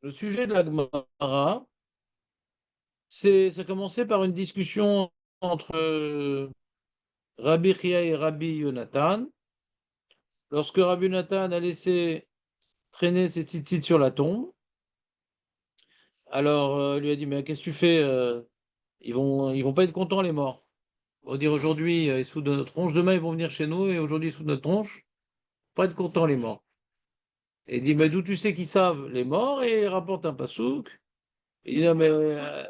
Le sujet de la Gemara, ça a commencé par une discussion entre Rabbi Chia et Rabbi Yonatan. Lorsque Rabbi Yonatan a laissé traîner ses tzitzit sur la tombe, alors il lui a dit, mais qu'est-ce que tu fais ils vont pas être contents, les morts. On va dire aujourd'hui, ils sont de notre tronche, demain ils vont venir chez nous, et aujourd'hui ils sont de notre tronche. Pas être contents, les morts. Et il dit, mais d'où tu sais qu'ils savent les morts? Et il rapporte un pasouk. Il dit, non, mais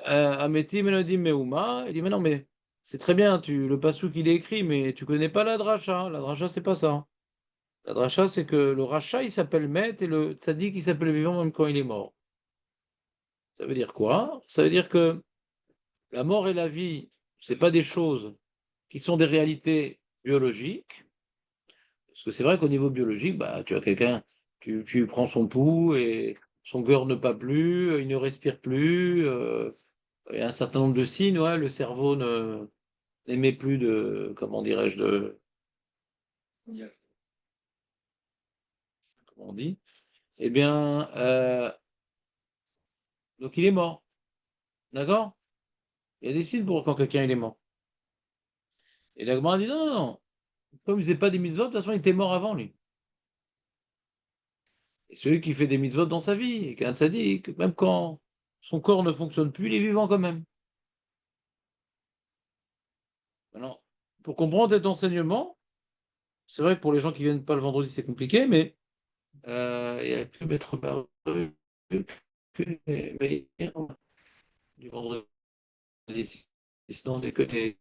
Ameti Melody Meuma. Il dit, mais non, mais c'est très bien, le passouk il est écrit, mais tu connais pas la dracha. La dracha, c'est pas ça. La dracha, c'est que le rachat, il s'appelle Met et le tzaddik, il s'appelle vivant même quand il est mort. Ça veut dire quoi? Ça veut dire que la mort et la vie, c'est pas des choses qui sont des réalités biologiques. Parce que c'est vrai qu'au niveau biologique, bah, tu as quelqu'un, tu prends son pouls et son cœur ne bat plus, il ne respire plus. Il y a un certain nombre de signes, ouais, le cerveau n'émet plus de, comment dirais-je, comment on dit? Eh bien, donc il est mort, d'accord? Il y a des signes pour quand quelqu'un il est mort. Et la Gemara dit non, non, non. Comme il faisait pas des mitzvot, de toute façon, il était mort avant lui. Et celui qui fait des mitzvot dans sa vie, et qui est un tzaddik, même quand son corps ne fonctionne plus, il est vivant quand même. Alors, pour comprendre cet enseignement, c'est vrai que pour les gens qui viennent pas le vendredi, c'est compliqué, mais il y a que Maître Baruch, que Meir, du vendredi, sinon c'est que des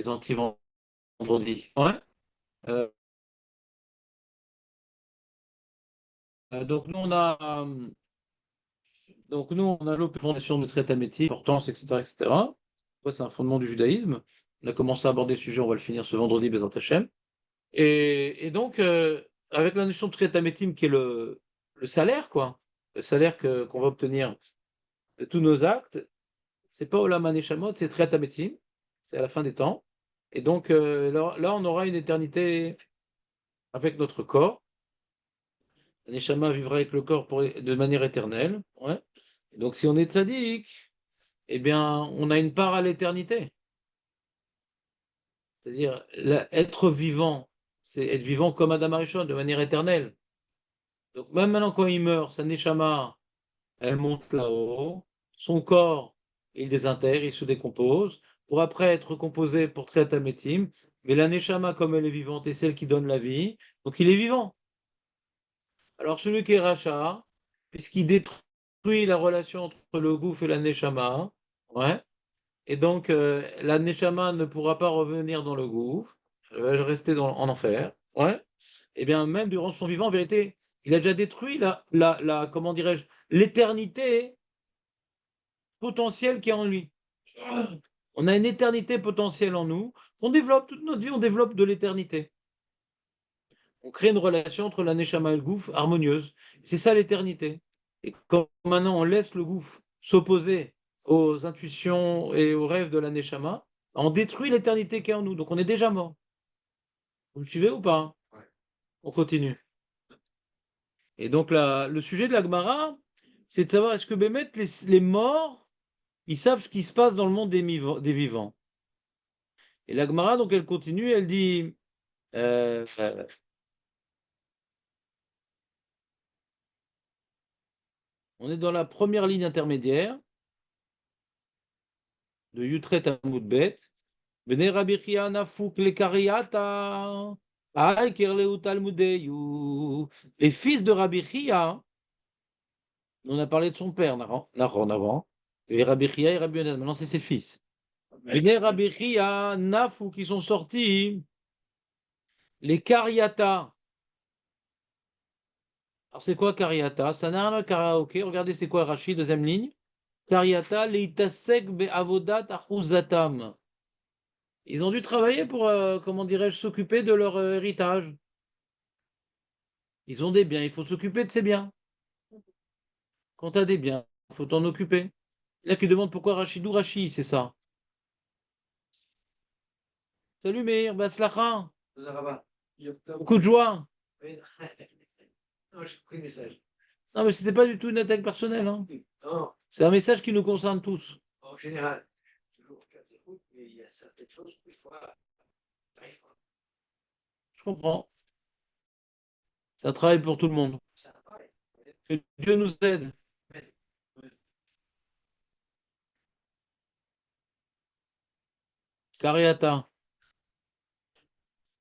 anti-vendredis. Ouais. Euh, donc nous on a développé la fondation de traite à métier, importance, etc., etc. Ouais, c'est un fondement du judaïsme. On a commencé à aborder le sujet, on va le finir ce vendredi, Bezat Hashem. Et donc, avec la notion de triatamétime qui est le salaire, quoi, le salaire qu'on va obtenir de tous nos actes, c'est pas Olam Haneshamot, c'est triatamétime, c'est à la fin des temps. Et donc, là, on aura une éternité avec notre corps. La Neshama vivra avec le corps de manière éternelle. Ouais. Et donc, si on est tzaddik, eh bien, on a une part à l'éternité. C'est-à-dire, être vivant, c'est être vivant comme Adam Arishon, de manière éternelle. Donc, même maintenant, quand il meurt, sa Neshama, elle monte là-haut, son corps, il désintègre, il se décompose, pour après être composé pour Triatamétim, mais la Neshama, comme elle est vivante, est celle qui donne la vie, donc il est vivant. Alors celui qui est Racha, puisqu'il détruit la relation entre le gouffre et la Neshama, ouais, et donc la Neshama ne pourra pas revenir dans le gouffre, elle va rester en enfer, ouais, et bien même durant son vivant, en vérité, il a déjà détruit comment dirais-je, l'éternité potentiel qui est en lui. On a une éternité potentielle en nous. On développe toute notre vie, on développe de l'éternité. On crée une relation entre la Neshama et le gouffre harmonieuse. C'est ça l'éternité. Et quand maintenant on laisse le gouffre s'opposer aux intuitions et aux rêves de la Neshama, on détruit l'éternité qui est en nous. Donc on est déjà mort. Vous me suivez ou pas? Ouais. On continue. Et donc le sujet de la Gemara, c'est de savoir est-ce que Bémet, les morts, ils savent ce qui se passe dans le monde des vivants. Et la Gemara, donc, elle continue, elle dit euh, on est dans la première ligne intermédiaire de Yutret Amoudbet. Bene Rabbi Chia Nafuk le Kariata. Ay, Kerleu Talmudeyu. Les fils de Rabbi Chia, on a parlé de son père, Nahon avant. Et Rabbi Chia et Rabbi Yonan, maintenant c'est ses fils. Bene Rabbi Chia Nafuk qui sont sortis, les Kariata. Alors c'est quoi Kariata? Ça n'a rien à karaoké. Regardez c'est quoi Rachid, deuxième ligne. Kariata leitasek be'avodat achuzatam. Ils ont dû travailler pour, comment dirais-je, s'occuper de leur héritage. Ils ont des biens, il faut s'occuper de ces biens. Quand tu as des biens, il faut t'en occuper. Là, qui demande pourquoi Rachidou Rachid, c'est ça. Salut Meir, Baslacha. Beaucoup de joie. Non, mais c'était pas du tout une attaque personnelle, hein. Non, C'est un message qui nous concerne tous. en général, toujours faire des routes, mais il y a certaines choses, des fois, t'arrives pas. Je comprends. C'est un travail pour tout le monde. Ça va, Que Dieu nous aide. Cariata.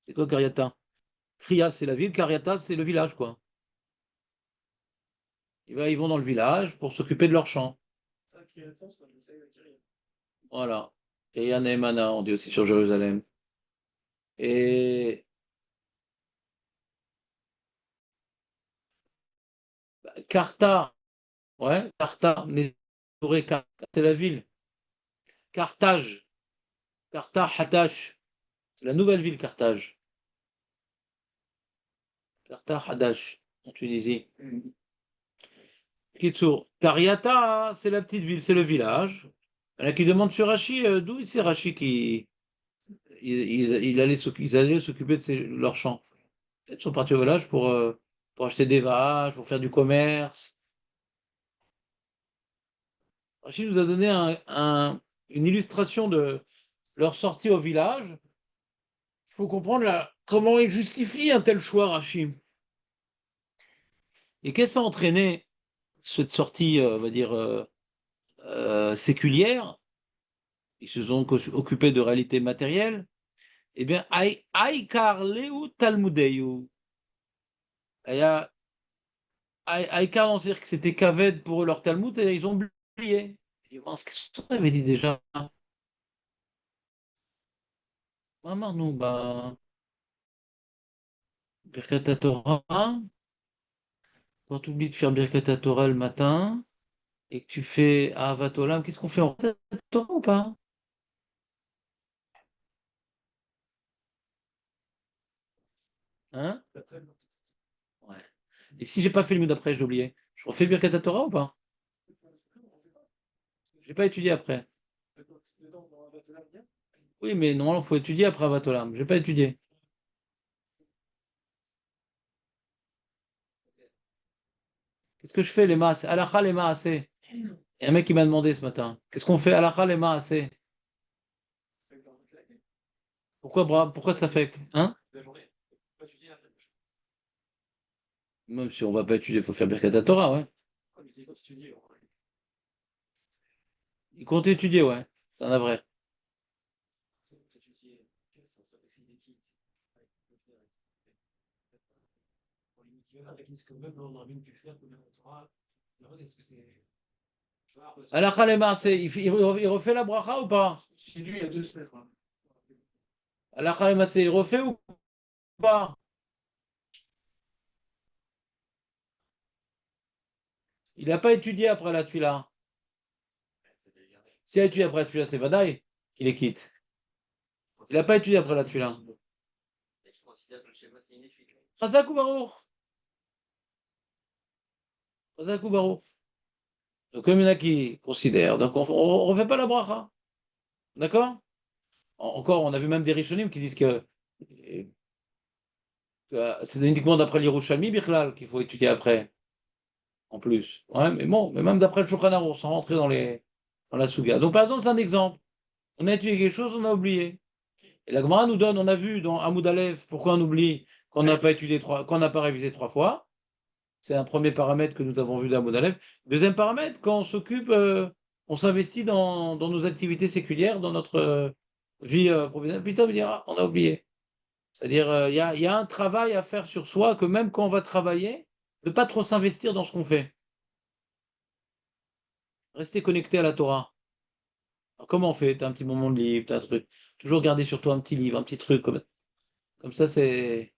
C'est quoi Cariata? Cria, c'est la ville. Cariata, c'est le village, quoi. Ils vont dans le village pour s'occuper de leur champ. Voilà. Et Yana et Mana, on dit aussi sur Jérusalem. Et Carta, ouais, Carta, c'est la ville. Carthage, Hadash, c'est la nouvelle ville Carthage. Hadash, en Tunisie. Kitsour, Cariata, c'est la petite ville, c'est le village. Il y en a qui demandent sur Rachi, d'où c'est Rachi qui ils allaient s'occuper de leurs champs. Ils sont partis au village pour acheter des vaches, pour faire du commerce. Rachid nous a donné une illustration de leur sortie au village. Il faut comprendre comment il justifie un tel choix, Rachid. Et qu'est-ce qui a entraîné cette sortie, on va dire, séculière? Ils se sont occupés de réalités matérielles. Eh bien, Aikar Leu Talmudeu. Aikar, on sait que c'était Kaved pour eux, leur Talmud, et ils ont oublié. Qu'est-ce qu'on avait dit déjà? Maman, nous, bah, Birkat Torah, quand tu oublies de faire Birkat Torah le matin, et que tu fais Ahavat Olam, qu'est-ce qu'on fait en Torah ou pas? Hein? Ouais. Et si j'ai pas fait le mieux d'après, j'ai oublié, je refais Birkat Torah ou pas? J'ai pas étudié après. Oui, mais normalement, il faut étudier après Ahavat Olam. J'ai pas étudié. Qu'est-ce que je fais, les maas? Alacha les maasé. Il y a un mec qui m'a demandé ce matin. Qu'est-ce qu'on fait alacha les maasé? Pourquoi ça fait? Hein? Même si on va pas étudier, il faut faire Birkat Torah, ouais. Il compte étudier, ouais. C'est un vrai. Alacha les maasé, il refait la bracha ou pas? Chez lui, il y a 2 semaines. Alacha les maasé, il refait ou pas? Il n'a pas étudié après la tefila. S'il a étudié après la tefila, c'est Vadaï qu'il les quitte. Il n'a pas étudié après la tefila. Chazak ou Baruch? Chazak ou Baruch? Donc, comme il y en a qui considèrent, donc on ne refait pas la bracha. D'accord? Encore, on a vu même des Rishonim qui disent que c'est uniquement d'après l'Yerushalmi, Bichlal, qu'il faut étudier après, en plus. Ouais, mais bon, mais même d'après le Shulchan Aruch, sans rentrer dans la Souga. Donc, par exemple, c'est un exemple. On a étudié quelque chose, on a oublié. Et la Gemara nous donne, on a vu dans Hamoud Aleph, pourquoi on oublie qu'on n'a pas étudié qu'on n'a pas révisé 3 fois. C'est un premier paramètre que nous avons vu d'Hamoud Aleph. Deuxième paramètre, quand on s'occupe, on s'investit dans nos activités séculières, dans notre vie professionnelle. Putain, me dire, ah, on a oublié. C'est-à-dire, il y a un travail à faire sur soi, que même quand on va travailler, de ne pas trop s'investir dans ce qu'on fait. Rester connecté à la Torah. Alors, comment on fait? Tu as un petit moment de livre, tu as un truc. Toujours garder sur toi un petit livre, un petit truc. Comme ça, c'est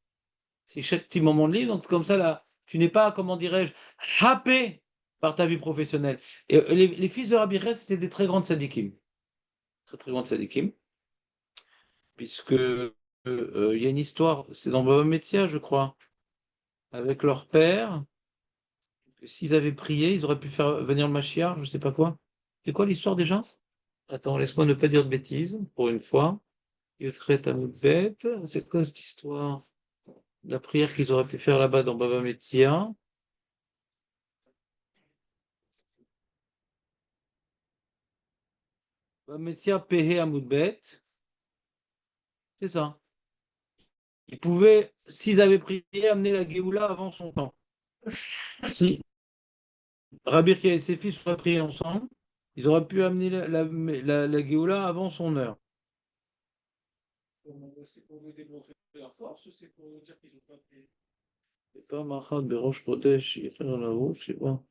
chaque petit moment de livre. Donc, comme ça, là, tu n'es pas, comment dirais-je, happé par ta vie professionnelle. Et les fils de Rabbi Ches, c'était des très grandes sadikim. Très, très grandes sadikim. Puisque il y a une histoire, c'est dans Baba Metzia, je crois, avec leur père. S'ils avaient prié, ils auraient pu faire venir le Mashiach, je ne sais pas quoi. C'est quoi l'histoire déjà? Attends, laisse-moi ne pas dire de bêtises, pour une fois. Yotret Amoudbet, c'est quoi cette histoire? La prière qu'ils auraient pu faire là-bas dans Baba Metzia. Metsia Pehe Amoudbet, c'est ça. Ils pouvaient, s'ils avaient prié, amener la Géoula avant son temps. Si Rabbi Chia et ses fils auraient prié ensemble, ils auraient pu amener la Géoula avant son heure. C'est pour nous démontrer leur force ou c'est pour nous dire qu'ils n'ont pas prié? C'est pas Machat Berosh Kodesh, il fait dans la route, je sais pas.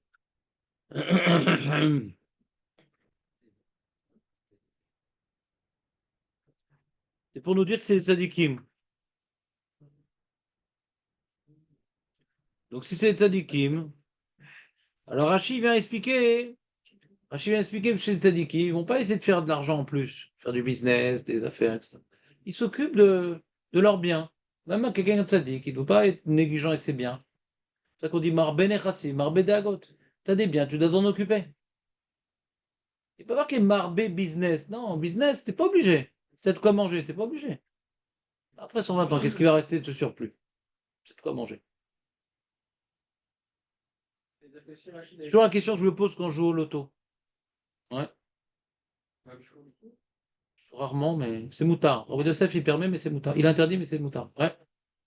C'est pour nous dire que c'est les tzadikim. Donc si c'est les tzadikim, alors Rachid vient expliquer. Rachid vient expliquer que chez les tzadikim, ils vont pas essayer de faire de l'argent en plus, faire du business, des affaires, etc. Ils s'occupent de leurs biens. Même quelqu'un de tzadik, il ne doit pas être négligent avec ses biens. C'est ça qu'on dit Marbe Nechassi, Marbe Dagot. Tu as des biens, tu dois t'en occuper. Il ne peut pas marquer Marbe Business. Non, business, tu n'es pas obligé. Peut-être quoi manger, tu n'es pas obligé. Après 120 ans, qu'est-ce qui va rester de ce surplus? C'est de quoi manger. C'est-à-dire que si Rachid C'est a toujours la question que je me pose quand je joue au loto. Ouais, rarement, mais c'est moutard. Henri de Sef, il permet, mais c'est moutard. Il interdit, mais c'est moutard. Ouais.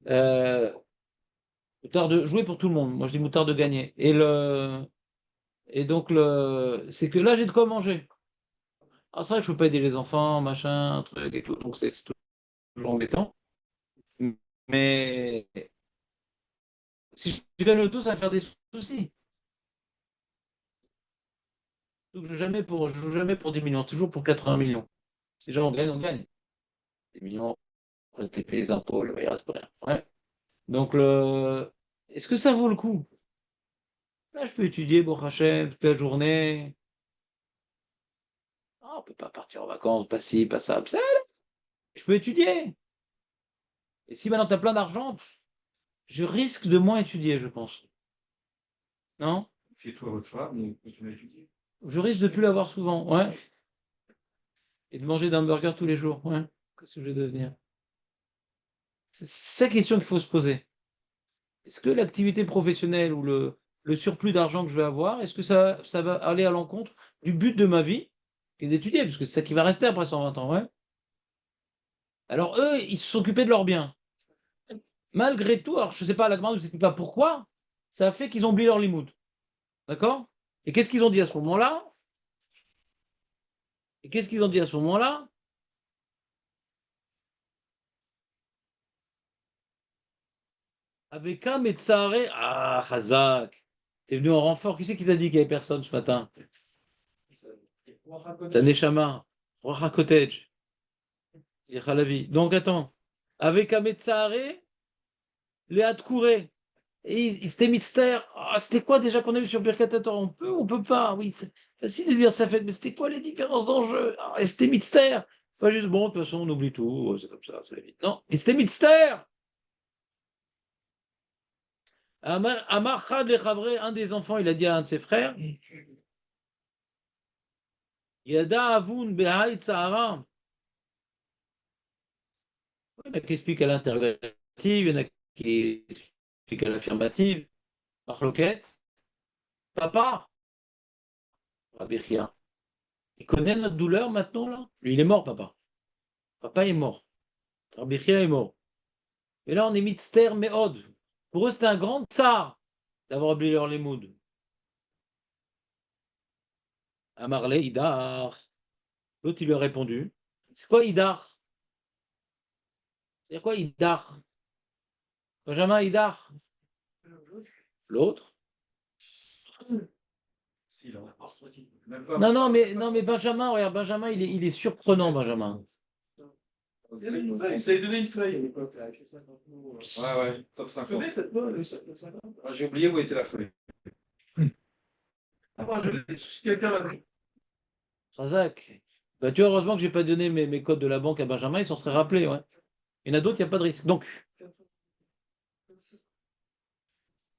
Euh, moutard de jouer pour tout le monde. Moi, je dis moutard de gagner. Et donc, c'est que là, j'ai de quoi manger. Ah, c'est vrai que je peux pas aider les enfants, machin, truc et tout, donc c'est toujours embêtant. Mais si je gagne le tout, ça va faire des soucis. Donc, je joue jamais pour 10 millions, c'est toujours pour 80 millions. Si jamais on gagne, on gagne. 10 millions, après, tu payes les impôts, il reste pas rien. Ouais. Donc, est-ce que ça vaut le coup? Là, je peux étudier, bon, Hachem, toute la journée. Ah, on peut pas partir en vacances, pas ci, pas ça, ça. Je peux étudier. Et si maintenant tu as plein d'argent, je risque de moins étudier, je pense. Non? Fais-toi votre femme, on continue à étudier. Je risque de plus l'avoir souvent, ouais. Et de manger d'un burger tous les jours, ouais. Qu'est-ce que je vais devenir? C'est la question qu'il faut se poser. Est-ce que l'activité professionnelle ou le surplus d'argent que je vais avoir, est-ce que ça va aller à l'encontre du but de ma vie, qui est d'étudier, parce que c'est ça qui va rester après 120 ans, ouais. Alors eux, ils se sont occupés de leurs biens. Malgré tout, alors je ne sais pas, la demande, je ne sais pas pourquoi, ça a fait qu'ils ont oublié leur limoud. D'accord? Et qu'est-ce qu'ils ont dit à ce moment-là? Et qu'est-ce qu'ils ont dit à ce moment-là? Avec un Metzaré. Ah, Khazak. T'es venu en renfort. Qui c'est qui t'a dit qu'il n'y avait personne ce matin? T'as Neshama. Roi Cottage. Halavi. Donc attends. Avec un Metzaré, Léa Kouré. Et il s'était mystère. Ah, c'était quoi déjà qu'on a eu sur Birkat Torah? On peut ou on peut pas? Oui, c'est facile de dire ça fait. Mais c'était quoi les différences d'enjeu? Ah, et c'était mystère. Pas juste bon, de toute façon, on oublie tout. C'est comme ça, ça va vite. Non, et c'était mystère. Amar Chad le Chavre, un des enfants, il a dit à un de ses frères, Yada Avun Belhaït Sahara. Il y en a qui expliquent à l'interrogative, il y en a qui expliquent à l'affirmative. Marloquette, papa, Rabbi Chia, il connaît notre douleur maintenant, là? Lui, il est mort, papa. Papa est mort. Rabbi Chia est mort. Et là, on est mitzter meod. Pour eux, c'était un grand tsar d'avoir oublié leur limoud. Amarle, Idar. L'autre, il lui a répondu. C'est quoi Idar? C'est quoi Idar? Benjamin Idar? L'autre? Si, là, Non, non, mais Benjamin, regarde, Benjamin, il est surprenant, Benjamin. Vous avez donné une feuille à l'époque, là, avec les 50 mots. Ouais, ouais, top Vous 50. souvenez cette fois, Ah, j'ai oublié où était la feuille. Ah, moi, je l'ai, si quelqu'un l'a vu. Razak. Bah, tu vois, heureusement que j'ai pas donné mes codes de la banque à Benjamin, il s'en serait rappelé, ouais. Il y en a d'autres, il n'y a pas de risque. Donc,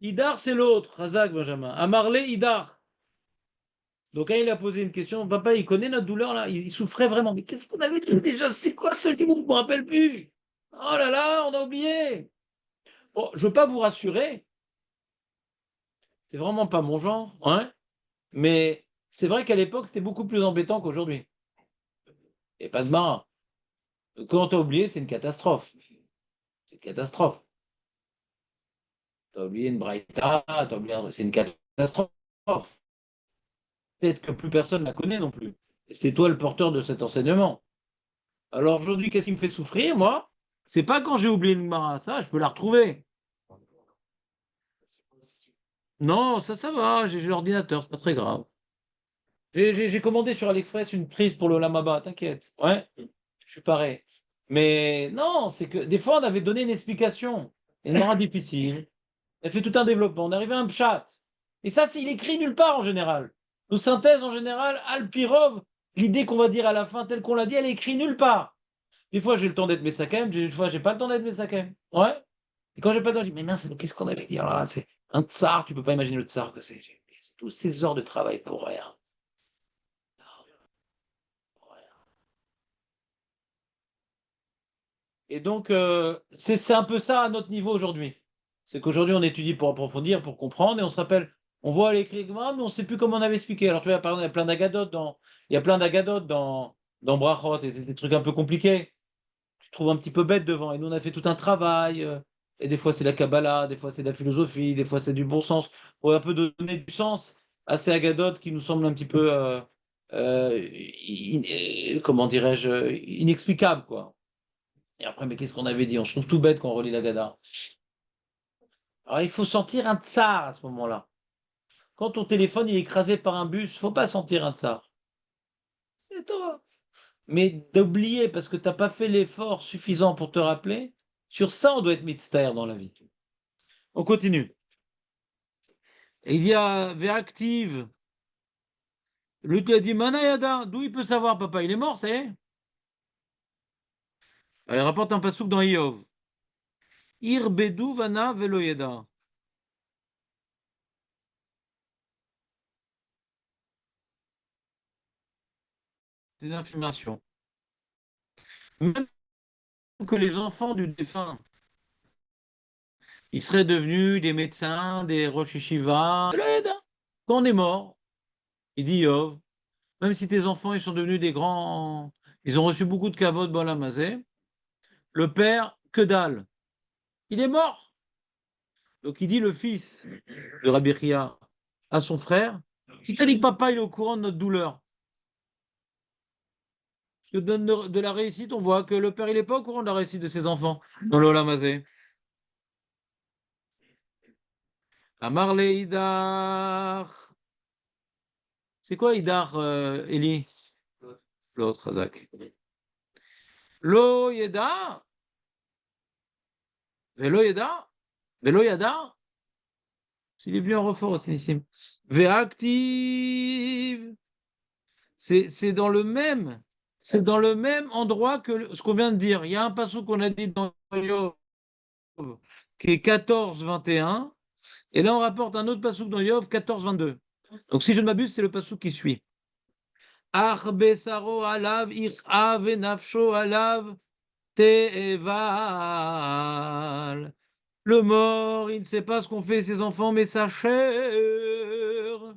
Idar, c'est l'autre, Razak, Benjamin. Amarlé, Idar. Donc, quand il a posé une question, papa, il connaît notre douleur, là, il souffrait vraiment. Mais qu'est-ce qu'on avait dit déjà? C'est quoi ce livre? Je ne me rappelle plus. Oh là là, on a oublié. Bon, je ne veux pas vous rassurer, c'est vraiment pas mon genre, hein, mais c'est vrai qu'à l'époque, c'était beaucoup plus embêtant qu'aujourd'hui. Il n'y a pas de marin. Donc, quand tu as oublié, c'est une catastrophe. C'est une catastrophe. Tu as oublié une braïta, c'est une catastrophe. Peut-être que plus personne ne la connaît non plus. Et c'est toi le porteur de cet enseignement. Alors aujourd'hui, qu'est-ce qui me fait souffrir, moi? C'est pas quand j'ai oublié une Gemara, ça, je peux la retrouver. Non, ça va, j'ai l'ordinateur, c'est pas très grave. J'ai commandé sur AliExpress une prise pour le Lamaba, t'inquiète. Ouais, je suis pareil. Mais non, c'est que des fois, on avait donné une explication. Une Gemara difficile. Elle fait tout un développement. On arrivait à un pshat. Et ça, c'est il écrit nulle part en général. Nos synthèses en général, Alpirov, l'idée qu'on va dire à la fin telle qu'on l'a dit, elle est écrite nulle part. Des fois, j'ai le temps d'être Messakem, des fois, j'ai pas le temps d'être Messakem. Ouais. Et quand j'ai pas le temps, je dis, mais mince, qu'est-ce qu'on avait dit? Alors là, c'est un tsar, tu peux pas imaginer le tsar que c'est. Tous ces heures de travail pour rien. Pour rien. Et donc, c'est un peu ça à notre niveau aujourd'hui. C'est qu'aujourd'hui, on étudie pour approfondir, pour comprendre, et on se rappelle, on voit l'écrit mais on ne sait plus comment on avait expliqué. Alors, tu vois, par exemple, il y a plein d'agadotes dans Brachot, et c'est des trucs un peu compliqués. Tu te trouves un petit peu bête devant. Et nous, on a fait tout un travail. Et des fois, c'est la Kabbalah, des fois, c'est la philosophie, des fois, c'est du bon sens. Pour un peu donner du sens à ces agadotes qui nous semblent un petit peu, comment dirais-je, inexplicables, quoi. Et après, mais qu'est-ce qu'on avait dit? On se trouve tout bête quand on relit la Gada. Alors, il faut sentir un tsar à ce moment-là. Quand ton téléphone il est écrasé par un bus, faut pas sentir un tsar. C'est toi. Mais d'oublier parce que tu n'as pas fait l'effort suffisant pour te rappeler, sur ça, on doit être mitzvah dans la vie. On continue. Il y a Véactive. L'autre lui a dit Manayada, d'où il peut savoir, papa? Il est mort, ça y est. Alors, il rapporte un pasouk dans Iov. Irbedu vana veloyeda. C'est une affirmation. Même que les enfants du défunt, ils seraient devenus des médecins, des rosh yeshiva. Veloyeda. Quand on est mort, il dit Iov, même si tes enfants ils sont devenus des grands, ils ont reçu beaucoup de kavod balamazé, le père, que dalle. Il est mort. Donc il dit le fils de Rabbi Chia à son frère, qui t'a dit que papa il est au courant de notre douleur. Je te donne de la réussite, on voit que le père il n'est pas au courant de la réussite de ses enfants dans l'Olamazé. Amarle Idar. C'est quoi Idar, Eli? L'autre, Razak. Lo Yeda. Velo Yeda. Velo Yada. S'il est bien refort aussi, ici. Ve'active. C'est dans le même. C'est dans le même endroit que ce qu'on vient de dire. Il y a un passage qu'on a dit dans Yov qui est 14-21. Et là, on rapporte un autre passouk dans Yov 14-22. Donc, si je ne m'abuse, c'est le passouk qui suit. Arbesaro alav ir'a venafsho alav te'eval. Le mort, il ne sait pas ce qu'ont fait ses enfants, mais sa chair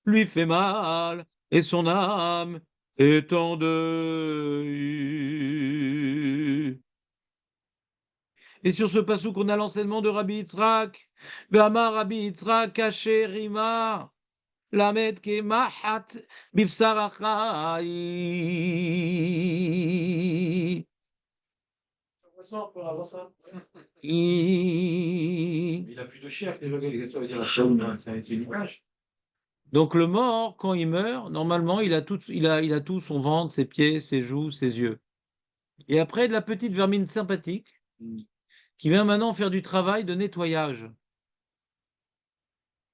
lui fait mal et son âme est en deuil. Et sur ce passouk, on a l'enseignement de Rabbi Yitzhak. Ve'amar Rabbi Yitzhak kasher rima lamet kemahat bifsar achai. Il a plus de chair, ça veut dire la chair, c'est une image. Donc le mort, quand il meurt, normalement, il a tout, son ventre, ses pieds, ses joues, ses yeux. Et après, de la petite vermine sympathique qui vient maintenant faire du travail de nettoyage.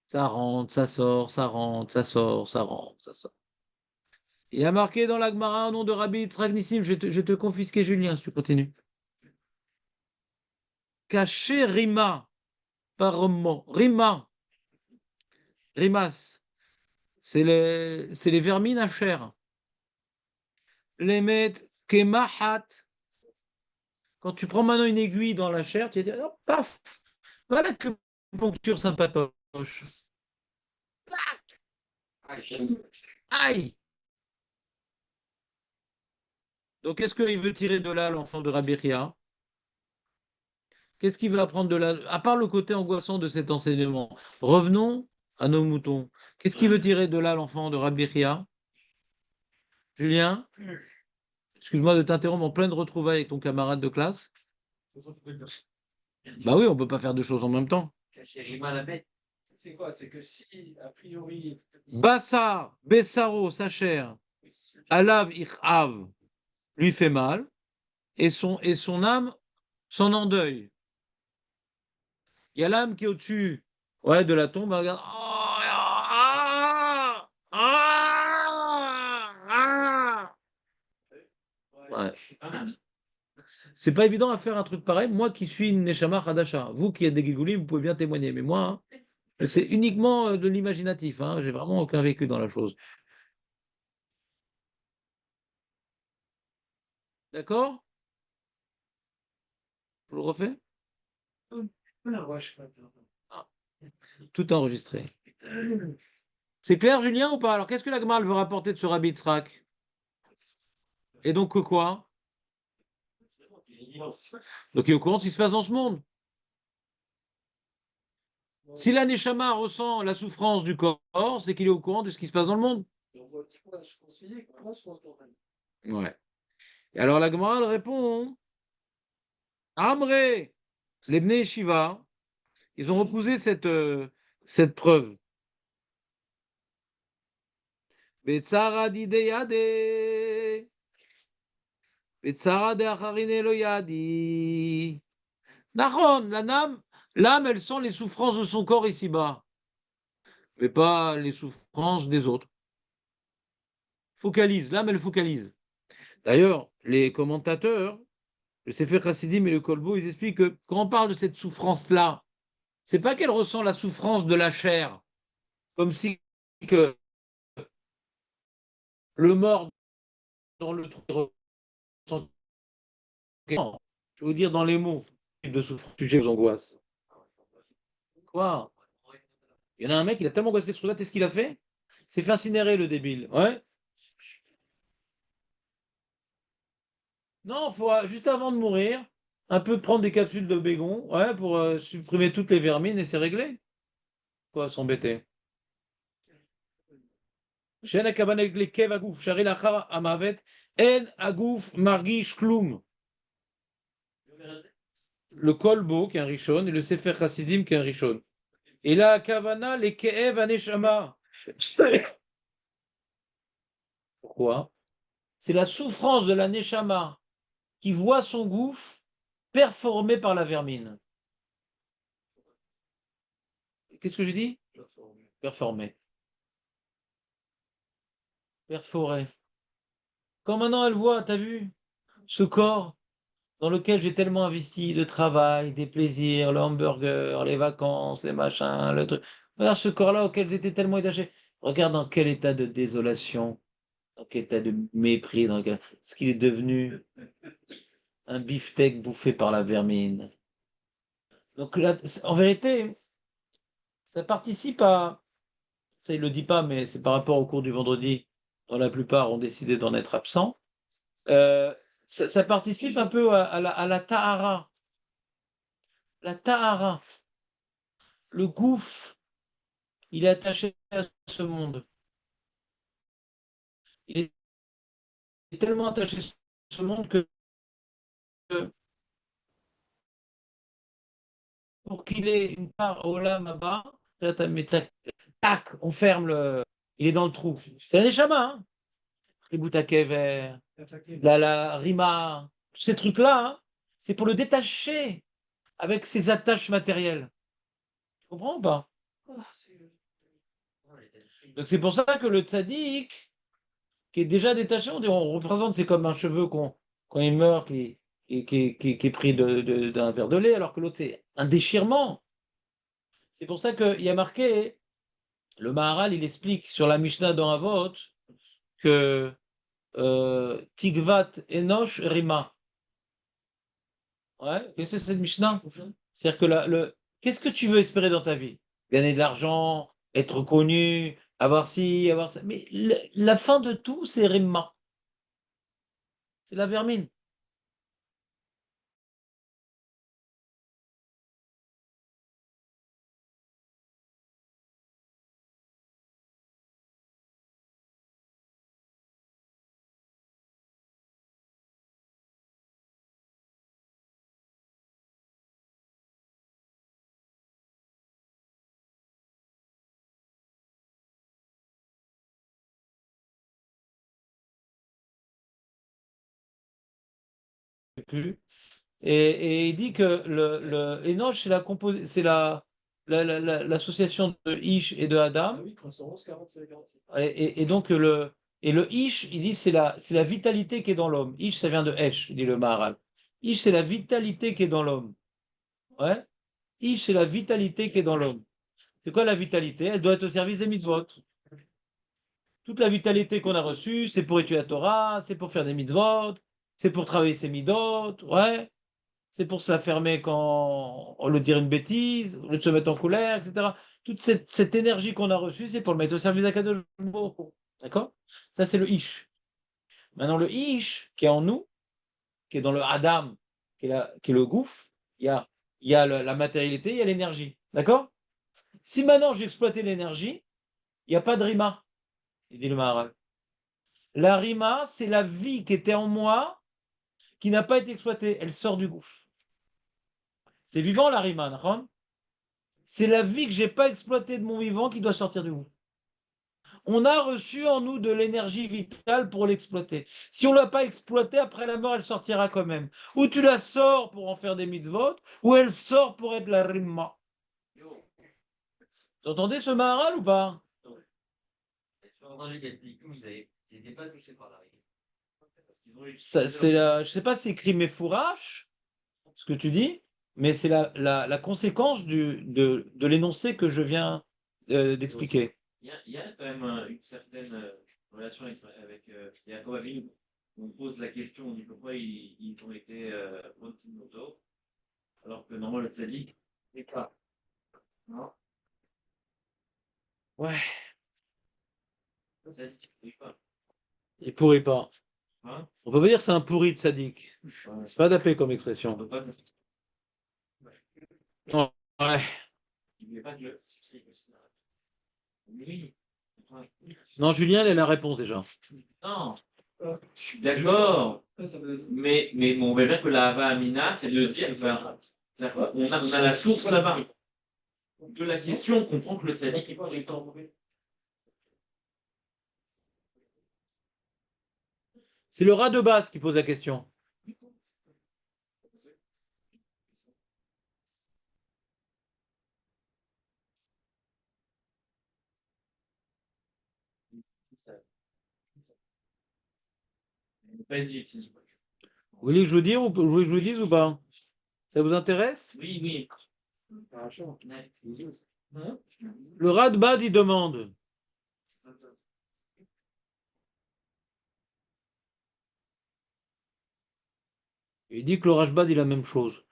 Ça rentre, ça sort, ça rentre, ça sort, ça rentre, ça sort. Il y a marqué dans la Gemara au nom de Rabbi Yitzhak Nissim, je vais te confisquer Julien si tu continues. Caché Rima, par mot. Rima, Rimas, c'est les vermines à chair. Les mettre Kemahat. Quand tu prends maintenant une aiguille dans la chair, tu vas dire, oh, paf, voilà que poncture sympatoche. Aïe! Donc, qu'est-ce qu'il veut tirer de là, l'enfant de Rabbi Chia? Qu'est-ce qu'il veut apprendre de là? À part le côté angoissant de cet enseignement, revenons à nos moutons. Qu'est-ce qu'il veut tirer de là, l'enfant de Rabbi Chia? Julien, excuse-moi de t'interrompre en pleine retrouvaille avec ton camarade de classe. Bah oui, on peut pas faire deux choses en même temps. C'est quoi? C'est que si, a priori. Bassar, Bessaro, sa chair, Alav, Irhav, lui fait mal, et son âme s'en endeuille. Il y a l'âme qui est au-dessus, ouais, de la tombe, elle regarde. Ouais. C'est pas évident à faire un truc pareil. Moi qui suis une Neshama Hadasha, vous qui êtes des Gilgoulim, vous pouvez bien témoigner. Mais moi, hein, c'est uniquement de l'imaginatif. Hein. J'ai vraiment aucun vécu dans la chose. D'accord? Je le refais? Ah, tout enregistré. C'est clair, Julien, ou pas? Alors, qu'est-ce que la Gemara veut rapporter de ce Rabbi Yitzhak? Et donc, quoi? Donc, il est au courant de ce qui se passe dans ce monde. Si la Neshama ressent la souffrance du corps, c'est qu'il est au courant de ce qui se passe dans le monde. Ouais. Et alors, la Gemara, elle répond Amré, les Bnei Yeshiva, ils ont repoussé cette preuve. Betsara dideyade. Betsara de acharine lo yadi. Nachon, l'âme, elle sent les souffrances de son corps ici-bas, mais pas les souffrances des autres. Focalise, l'âme, elle focalise. D'ailleurs, les commentateurs, le Sefer Chassidim et le Kolbo, ils expliquent que quand on parle de cette souffrance-là, c'est pas qu'elle ressent la souffrance de la chair, comme si que le mort dans le trou ressent. Non, je veux dire dans les mots de souffrance, sujet aux angoisses. Quoi? Il y en a un mec, il a tellement angoissé ce truc-là, tu sais ce qu'il a fait? Il s'est fait incinérer, le débile. Ouais. Non, faut juste avant de mourir, un peu prendre des capsules de bégon, ouais, pour supprimer toutes les vermines et c'est réglé. Quoi, s'embêter? שאין הכוונה לכאב הגוף, שהרי לאחר המוות אין הגוף מרגיש כלום. Le Kolbo, qui est un Rishon, et le Sefer Chassidim, qui est un Rishon. Et la Kavana, les Ke'ev Aneshama. Pourquoi? C'est la souffrance de la Neshama qui voit son gouffre performé par la vermine. Qu'est-ce que j'ai dit? Performé. Perforé. Quand maintenant elle voit, t'as vu, ce corps dans lequel j'ai tellement investi de travail, des plaisirs, le hamburger, les vacances, les machins, le truc. Regarde ce corps-là auquel j'étais tellement attaché. Regarde dans quel état de désolation, dans quel état de mépris, ce qu'il est devenu un beefsteak bouffé par la vermine. Donc là, en vérité, ça participe à. Ça, il ne le dit pas, mais c'est par rapport au cours du vendredi, dont la plupart ont décidé d'en être absents. Euh, ça participe un peu à la tahara. La tahara. Le gouffre, il est attaché à ce monde. Il est tellement attaché à ce monde que pour qu'il ait une part au lama, tac, on ferme le. Il est dans le trou. C'est un neshama, hein. Ributakever, la rima, tous ces trucs-là, hein, c'est pour le détacher avec ses attaches matérielles. Tu comprends ou pas? Donc c'est pour ça que le tzaddik, qui est déjà détaché, on représente, c'est comme un cheveu quand il meurt, qui est pris d'un verre de lait, alors que l'autre, c'est un déchirement. C'est pour ça qu'il y a marqué, le Maharal, il explique sur la Mishnah dans Avot, que Tigvat Enosh Rima. Ouais, qu'est-ce que c'est cette Mishnah? C'est-à-dire que qu'est-ce que tu veux espérer dans ta vie? Gagner de l'argent, être reconnu, avoir ci, avoir ça. Mais la fin de tout, c'est Rima. C'est la vermine. Plus. Et il dit que le Enoch, c'est l'association de Ish et de Ah Adam. oui, quand c'est 11, 40, c'est 46. Et donc le Ish, il dit c'est la vitalité qui est dans l'homme. Ish, ça vient de Esh, dit le Maharal. Ish, c'est la vitalité qui est dans l'homme. Ouais. Ish, c'est la vitalité qui est dans l'homme. C'est quoi la vitalité? Elle doit être au service des mitzvot. Toute la vitalité qu'on a reçue, c'est pour étudier la Torah, c'est pour faire des mitzvot, c'est pour travailler ses midot, ouais. C'est pour se la fermer quand on veut dire une bêtise, au lieu de se mettre en colère, etc. Toute cette énergie qu'on a reçue, c'est pour le mettre au service d'Akadosh Baruch Hu. D'accord? Ça, c'est le Ish. Maintenant, le Ish, qui est en nous, qui est dans le Adam, qui est le gouffre, il y a la matérialité, il y a l'énergie. D'accord? Si maintenant j'ai exploité l'énergie, il n'y a pas de rima, il dit le Maharal. La rima, c'est la vie qui était en moi, qui n'a pas été exploitée. Elle sort du gouffre. C'est vivant la rima, d'accord? C'est la vie que j'ai pas exploitée de mon vivant qui doit sortir du gouffre. On a reçu en nous de l'énergie vitale pour l'exploiter. Si on ne l'a pas exploitée, après la mort, elle sortira quand même. Ou tu la sors pour en faire des mitzvot, ou elle sort pour être la rimma. Vous entendez ce Maharal ou pas? J'ai entendu qu'expliquer, ils n'étaient pas touchés par la rigueur. Parce qu'ils ont eu. Je sais pas si c'est écrit Mefourash, ce que tu dis, mais c'est la conséquence de l'énoncé que je viens d'expliquer. Il y a quand même une certaine relation avec Yaakov Avinu. On pose la question, on dit pourquoi ils ont été moto, alors que normalement le tzaddik n'est pas. Non, Ouais, le tzaddik n'est pas. il pourrit pas. Hein. On peut pas dire que c'est un pourri de sadique. Ouais. C'est pas adapté comme On expression. peut pas. Ouais. Il n'y a pas de le. Oui. Non, Julien, elle a la réponse déjà. Non, je suis d'accord. Mais on verrait que la Hava Amina, c'est de dire, enfin, on a la source là-bas. De la question, on comprend que le tzaddik est pas le temps. C'est le rat de base qui pose la question. Vas-y, Vous voulez que je vous dise ou, vous voulez que je vous dise ou pas? Ça vous intéresse? oui, oui. Le rat de base, il demande. Il dit que le Rashbad dit la même chose.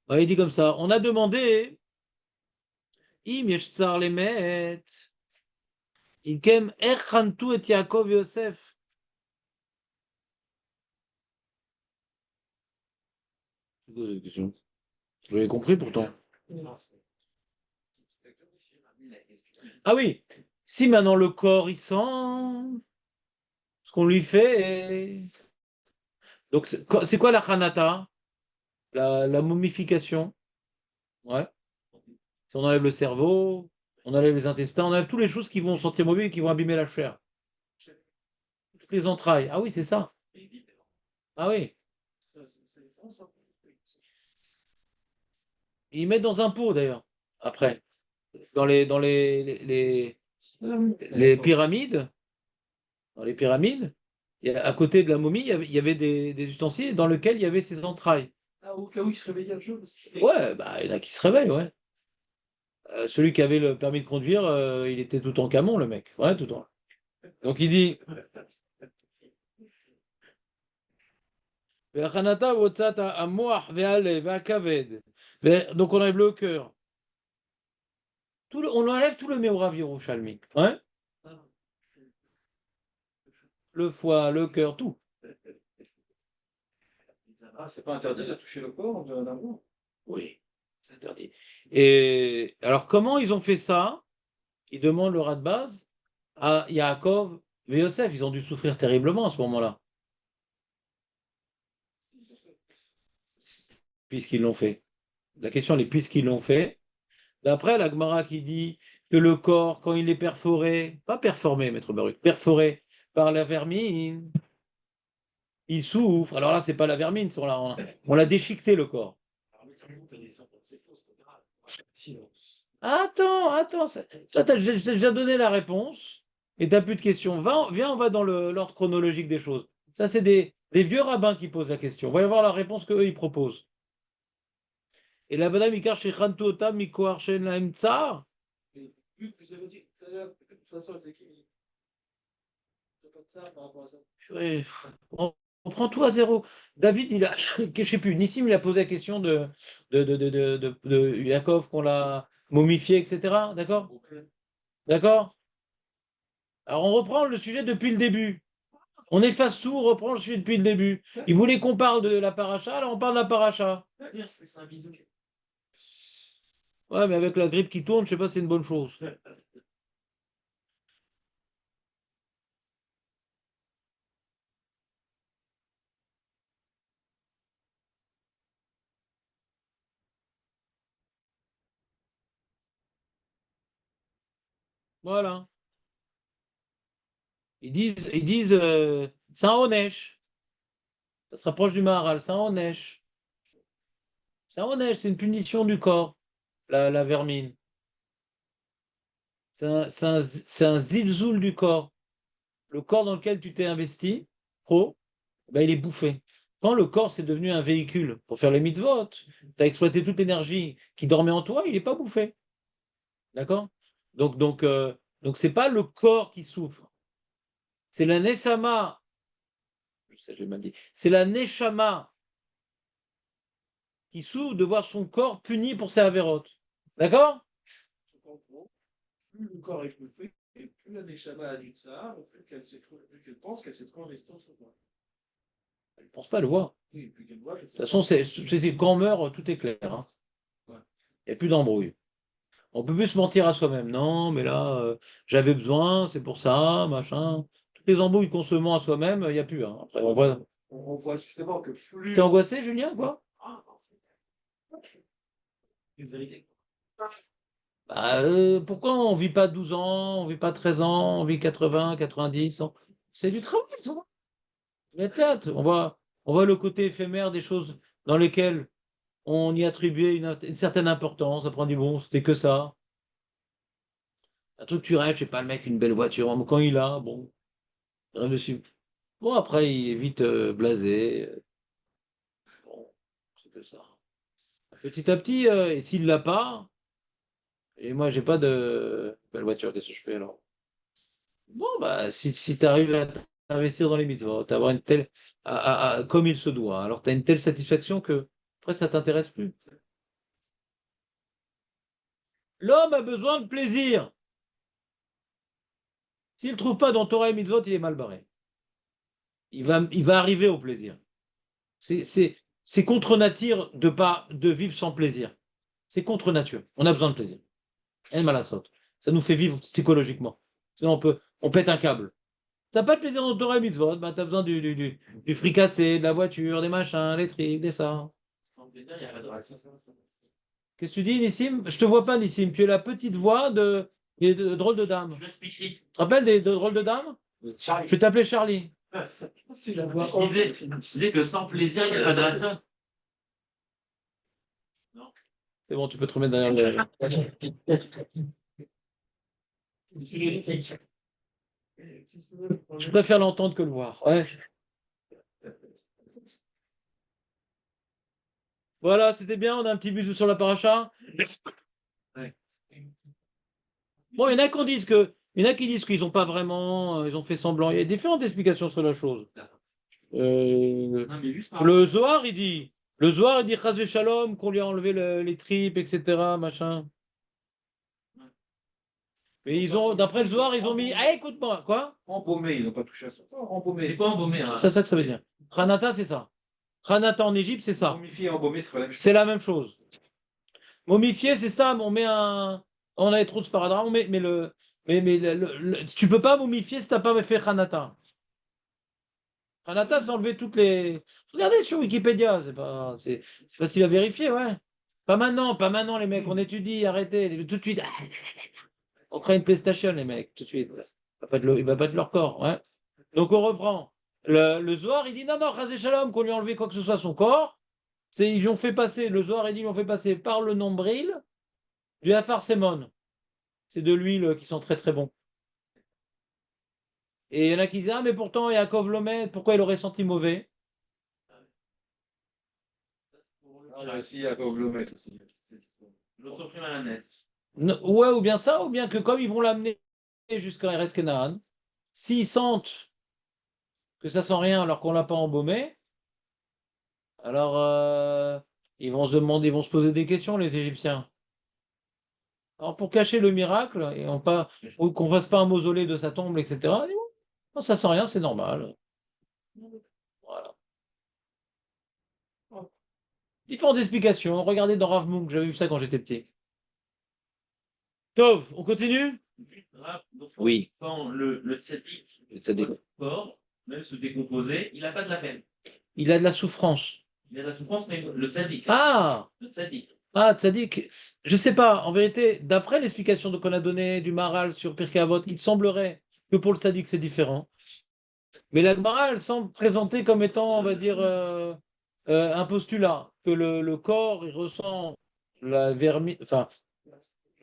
Ouais, il dit comme ça. On a demandé. Im yesh tsar lemet. Ikem echantu et Yaakov Yosef. C'est quoi cette question? Vous avez compris pourtant. Ah oui. Si maintenant le corps il sent ce qu'on lui fait. Donc c'est quoi la chanata? La momification. Ouais. Si on enlève le cerveau, on enlève les intestins, on enlève toutes les choses qui vont sentir mauvais et qui vont abîmer la chair. Toutes les entrailles. Ah oui, c'est ça. Ah oui. Ils mettent dans un pot d'ailleurs. Après. Dans les pyramides. Dans les pyramides. À côté de la momie, il y avait des ustensiles dans lesquels il y avait ses entrailles. Ah, au cas où il se réveillait un jour. Ouais, bah, il y en a qui se réveillent, ouais. Celui qui avait le permis de conduire, il était tout en camon, le mec. Ouais, tout en. Donc il dit. Ve'achanata wotzata amoach ve'ale ve'akaved. Donc on enlève le cœur. On enlève tout le Meorav Yerushalmi. Ouais. Le foie, le cœur, tout. Ah, c'est pas interdit de toucher le corps d'un homme? Oui, c'est interdit. Et alors, comment ils ont fait ça? Ils demandent le rat de base à Yaakov et Yosef. Ils ont dû souffrir terriblement à ce moment-là, puisqu'ils l'ont fait. La question, elle est puisqu'ils l'ont fait. D'après la Gemara qui dit que le corps, quand il est perforé, pas performé, maître Baruch, perforé par la vermine, il souffre. Alors là, c'est pas la vermine, on l'a déchiqueté le corps. Alors, mais ça monte, c'est faux, c'est grave. Silence. Attends, toi, t'as déjà donné la réponse et t'as plus de questions. Viens, on va dans l'ordre chronologique des choses. Ça, c'est des vieux rabbins qui posent la question. On va y voir la réponse qu'eux, ils proposent. Et la madame, Ikar Shechantu Otam, Mikoar Shen Lahem Tsar. Et vu que vous avez dit tout à l'heure, de toute façon, c'est qui? C'est pas de ça par rapport à ça. Ouais, on prend tout à zéro. David, il a, je sais plus, Nissim, il a posé la question de Yaakov qu'on l'a momifié, etc. D'accord? D'accord? Alors, on reprend le sujet depuis le début. On efface tout, on reprend le sujet depuis le début. Il voulait qu'on parle de la paracha, alors on parle de la paracha. C'est un bisou. Ouais, mais avec la grippe qui tourne, je sais pas si c'est une bonne chose. Voilà. Ils disent c'est un Onesh. Ça se rapproche du Maharal, c'est un Onesh. C'est un Onesh, c'est une punition du corps, la vermine. C'est un zilzoul du corps. Le corps dans lequel tu t'es investi, trop, ben, il est bouffé. Quand le corps c'est devenu un véhicule pour faire les mitzvot, tu as exploité toute l'énergie qui dormait en toi, il n'est pas bouffé. D'accord? Donc c'est pas le corps qui souffre. C'est la neshama. Je sais, je l'ai mal dit. C'est la neshama qui souffre de voir son corps puni pour ses avérotes. D'accord? En gros, plus le corps est bouffé, et plus la Neshama a du tsar, plus qu'elle pense qu'elle s'est trop investie en ce corps. Je ne pense pas le voir. Oui, plus qu'elle voit, De toute façon, quand on meurt, tout est clair, hein. Ouais. Il n'y a plus d'embrouille. On peut plus se mentir à soi-même. Non, mais là, j'avais besoin, c'est pour ça, machin. Toutes les embrouilles qu'on se ment à soi-même, il n'y a plus, hein. Après, on voit. On voit justement que plus. T'es angoissé, Julien, quoi? Ah, non, c'est une vérité. Bah, pourquoi on vit pas 12 ans, on vit pas 13 ans, on vit 80, 90 ans? C'est du travail, ça. La tête. On voit le côté éphémère des choses dans lesquelles on y attribuait une certaine importance. Après, on dit, bon, c'était que ça. Un truc, tu rêves, je sais pas, le mec, une belle voiture. Quand il a, bon, il rêve dessus. Bon, après, il est vite blasé. Bon, c'est que ça. Petit à petit, et s'il l'a pas, et moi, j'ai pas de belle voiture, qu'est-ce que je fais alors? Bon, bah, si tu arrives à t'investir dans les mitzvot, avoir une telle, comme il se doit, alors tu as une telle satisfaction que après, ça t'intéresse plus. L'homme a besoin de plaisir. S'il ne trouve pas dans Torah et mitzvot, il est mal barré. Il va arriver au plaisir. C'est contre nature de vivre sans plaisir. C'est contre nature. On a besoin de plaisir. El malasot. Ça nous fait vivre psychologiquement. Sinon, on pète un câble. T'as pas de plaisir dans Torah et mitzvot, bah t'as besoin du fricassé, de la voiture, des machins, les trucs, des ça. Sans plaisir, il n'y a pas de reste. Qu'est-ce que tu dis, Nissim? Je te vois pas, Nissim. Tu es la petite voix de drôle de dame. Je m'expliquerai. Tu te rappelles de drôles de dames? Je vais t'appeler Charlie. C'est la voix. Je disais que sans plaisir, il n'y a pas de reste. C'est bon, tu peux te remettre derrière le. Je préfère l'entendre que le voir. Ouais. Voilà, c'était bien. On a un petit bisou sur la paracha. Ouais. Bon, il y en a qui disent qu'ils n'ont pas vraiment, ils ont fait semblant. Il y a différentes explications sur la chose. Non, mais juste par Le Zohar, il dit Chas Shalom, qu'on lui a enlevé les tripes, etc., machin. Mais d'après le Zohar, ils ont mis. Ah, écoute-moi, quoi? Embaumé, ils n'ont pas touché à son corps, embaumé. C'est quoi embaumé, hein? C'est ça que ça veut dire. Pranata, c'est ça. Hanata en Égypte, c'est ça. Momifié et embaumé, c'est pas la même chose. C'est la même chose. Momifié, c'est ça, mais on met un. On avait trop de sparadrap, on met. Mais le. Tu peux pas momifier si t'as pas fait Hanata. Hanata, c'est enlever toutes les. Regardez sur Wikipédia, c'est facile à vérifier, ouais. Pas maintenant, les mecs, on étudie, arrêtez, tout de suite. On crée une PlayStation, les mecs, tout de suite. Il va battre leur corps, ouais. Donc on reprend. Le Zohar, il dit non, non, Chazé Shalom, qu'on lui a enlevé quoi que ce soit à son corps. Ils ont fait passer, le Zohar, il dit, ils l'ont fait passer par le nombril du Afar Semon. C'est de l'huile qui sont très très bons. Et il y en a qui disent, ah, mais pourtant, Yaakov Lomet, pourquoi il aurait senti mauvais? Il y a aussi Yaakov Lomet aussi. Le supprime à la messe. Ouais, ou bien ça, ou bien que comme ils vont l'amener jusqu'à Eres Kenaan, s'ils sentent que ça sent rien alors qu'on l'a pas embaumé, alors ils vont se demander, ils vont se poser des questions, les Égyptiens. Alors pour cacher le miracle, et qu'on fasse pas un mausolée de sa tombe, etc. ils disent, non, ça sent rien, c'est normal. Voilà. Différentes explications. Regardez dans Rav Munk, j'avais vu ça quand j'étais petit. Tov, on continue? Donc, Oui. quand le tzaddik, Le corps, même se décomposer, il n'a pas de la peine. Il a de la souffrance. Il a de la souffrance, mais le tzaddik. Ah! Le tzaddik. Ah, tzaddik. Je sais pas. En vérité, d'après l'explication qu'on a donnée du Maharal sur Pirkei Avot, il semblerait que pour le tzaddik, c'est différent. Mais la Gemara, elle semble présenter comme étant, on va dire, un postulat, que le corps, il ressent la vermine, enfin,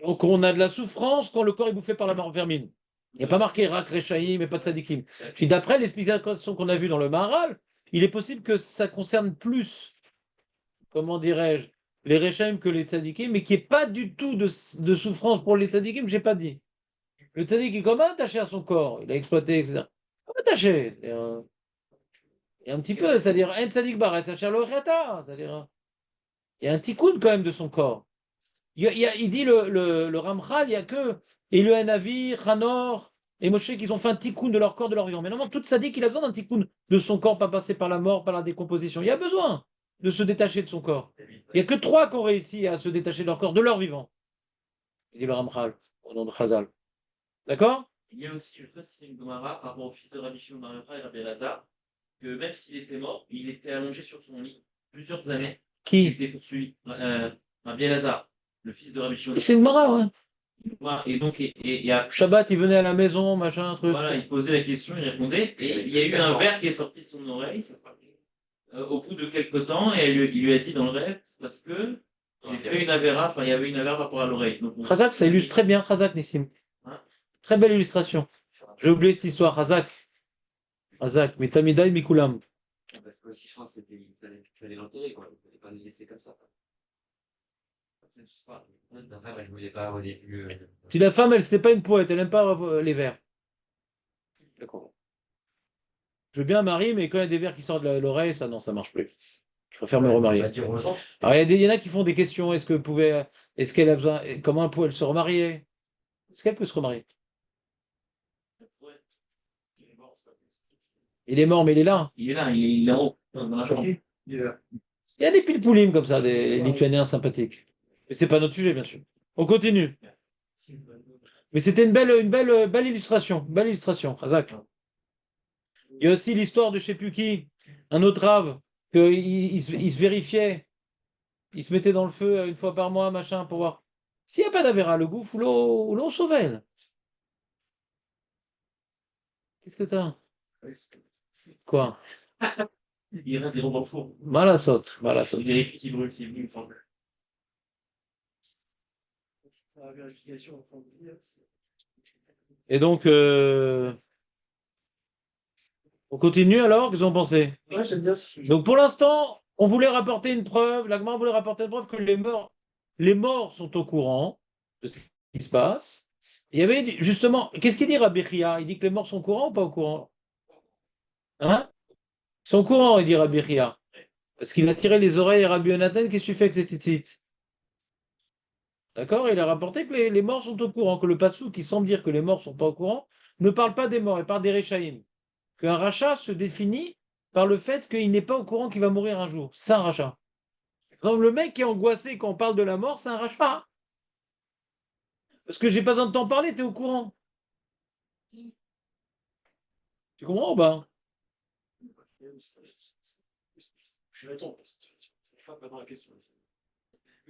qu'on a de la souffrance quand le corps est bouffé par la vermine. Il n'y a pas marqué Rak Rechaïm, mais pas de Tzadikim. Puis d'après l'explication qu'on a vue dans le Maharal, il est possible que ça concerne plus, comment dirais-je, les Rechaïm que les Tzadikim, mais qu'il n'y ait pas du tout de souffrance pour les Tzadikim, je n'ai pas dit. Le Tzadik est comme attaché à son corps, il a exploité, etc. Attaché. Et un petit peu, c'est-à-dire, En Tzadik Bares, c'est-à-dire, il y a un tikkun quand même de son corps. Il dit le Ramchal, il n'y a que et le Hanavi, Hanor et Moshe qui ont fait un tikkun de leur corps, de leur vivant. Mais normalement, tout ça dit qu'il a besoin d'un tikkun de son corps, pas passer par la mort, par la décomposition. Il y a besoin de se détacher de son corps. Il n'y a que 3 qui ont réussi à se détacher de leur corps, de leur vivant. Il dit le Ramchal, au nom de Chazal. D'accord? Il y a aussi, je ne sais pas si c'est une Gemara par rapport au fils de Rabbi Shimon Bar Yochai et Rabbi Elazar, que même s'il était mort, il était allongé sur son lit plusieurs années. Il Qui? était poursuivi. Rabbi Elazar, le fils de Rabbi Shimon. C'est une Mara, ouais. Voilà, et donc, et après, Shabbat, il venait à la maison, machin, truc. voilà, il posait la question, il répondait, et il y a eu un verre qui est sorti de son oreille au bout de quelques temps, et il lui a dit dans le rêve, c'est parce que j'ai fait une avéra, enfin il y avait une avéra par rapport à l'oreille. Khazak, ça illustre très bien Khazak, Nissim. Hein? Très belle illustration. J'ai oublié cette histoire, Khazak. Khazak, mais Tamidaï Mikulam. Parce que aussi, je pense qu'il fallait l'enterrer, quoi. Il ne fallait pas le laisser comme ça. Je sais pas. Après, moi, je ne voulais pas au début. Si la femme, elle, c'est pas une poète, elle n'aime pas les vers. D'accord. Je veux bien marier, mais quand il y a des vers qui sortent de l'oreille, ça, non, ça marche plus. Je préfère me remarier. On va dire aux gens. Alors, il y en a qui font des questions. Est-ce qu'elle a besoin, comment peut-elle se remarier? Est-ce qu'elle peut se remarier? Il est mort, mais il est là. Il est là, il est en haut, dans la chambre. Il y a des pilpoulim comme ça, des Lituaniens sympathiques. Mais c'est pas notre sujet, bien sûr. On continue. Mais c'était une belle illustration. Belle illustration, Khazak. Il y a aussi l'histoire de je sais plus qui, un autre rave, qu'il se vérifiait, il se mettait dans le feu une fois par mois, machin, pour voir. S'il n'y a pas d'avéra, le gouffre, ou l'eau sauvel. Qu'est-ce que t'as? Quoi? Il reste des ronds dans le four. Malasot. Il vérifie qu'il brûle, s'il brûle, il me semble. La vérification, enfin, Et donc, on continue alors? Qu'est-ce que vous en pensez? ouais, j'aime bien ce sujet. Donc pour l'instant, on voulait rapporter une preuve, la Gemara voulait rapporter une preuve que les morts sont au courant de ce qui se passe. Il y avait justement, qu'est-ce qu'il dit Rabbi Chia? Il dit que les morts sont au courant ou pas au courant? Hein? Ils sont au courant, il dit Rabbi Chia. Parce qu'il a tiré les oreilles à Rabbi Yonatan, qu'est-ce que tu fais avec ces tzitzit? D'accord? Il a rapporté que les morts sont au courant, que le passou qui semble dire que les morts sont pas au courant ne parle pas des morts, il parle des Rechaïm. Qu'un rachat se définit par le fait qu'il n'est pas au courant qu'il va mourir un jour. C'est ça un rachat. Donc le mec qui est angoissé quand on parle de la mort, c'est un rachat. Parce que j'ai pas besoin de t'en parler, tu es au courant. Tu comprends ou pas? Je l'attends. C'est pas vraiment la question.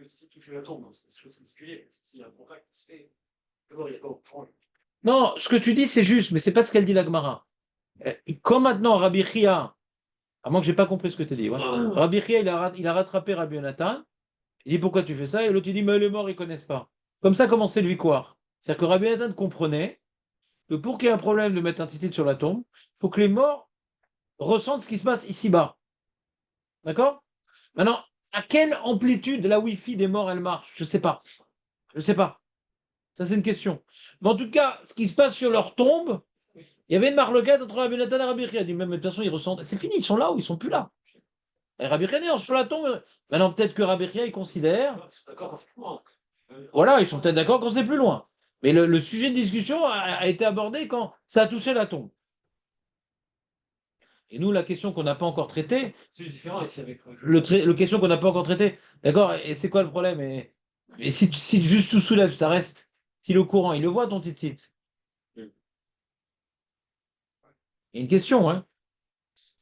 Si toucher la tombe, c'est des choses particulières. S'il y a un contact qui se fait, d'abord, il n'y a pas au courant. Non, ce que tu dis, c'est juste, mais c'est pas ce qu'elle dit la Gemara. Quand maintenant Rabbi Chia, à moins que j'ai pas compris ce que tu as dit, ouais. Rabbi Chia, il a rattrapé Rabbi Yonatan, il dit pourquoi tu fais ça? Et l'autre il dit mais les morts ils connaissent pas. Comme ça commençait le victoire. C'est-à-dire que Rabbi Yonatan comprenait que pour qu'il y ait un problème de mettre un titre sur la tombe, il faut que les morts ressentent ce qui se passe ici-bas. D'accord? Maintenant, à quelle amplitude la Wi-Fi des morts elle marche? Je sais pas. Je sais pas. Ça c'est une question. Mais en tout cas, ce qui se passe sur leur tombe, il y avait une marloquette entre Rabbi Nathan et Rabbi Chia. Il dit même de toute façon ils ressentent. C'est fini, ils sont là ou ils sont plus là. Et Rabbi Chia dit sur la tombe. Maintenant peut-être que Rabbi Chia il considère. D'accord, c'est plus loin. Voilà, ils sont peut-être d'accord quand c'est plus loin. Mais le sujet de discussion a été abordé quand ça a touché la tombe. Et nous, la question qu'on n'a pas encore traitée, C'est différent ici avec. le question qu'on n'a pas encore traitée, d'accord, et c'est quoi le problème? Et si juste tu soulèves, ça reste. S'il est au courant, il le voit ton titre. Il y a une question, hein.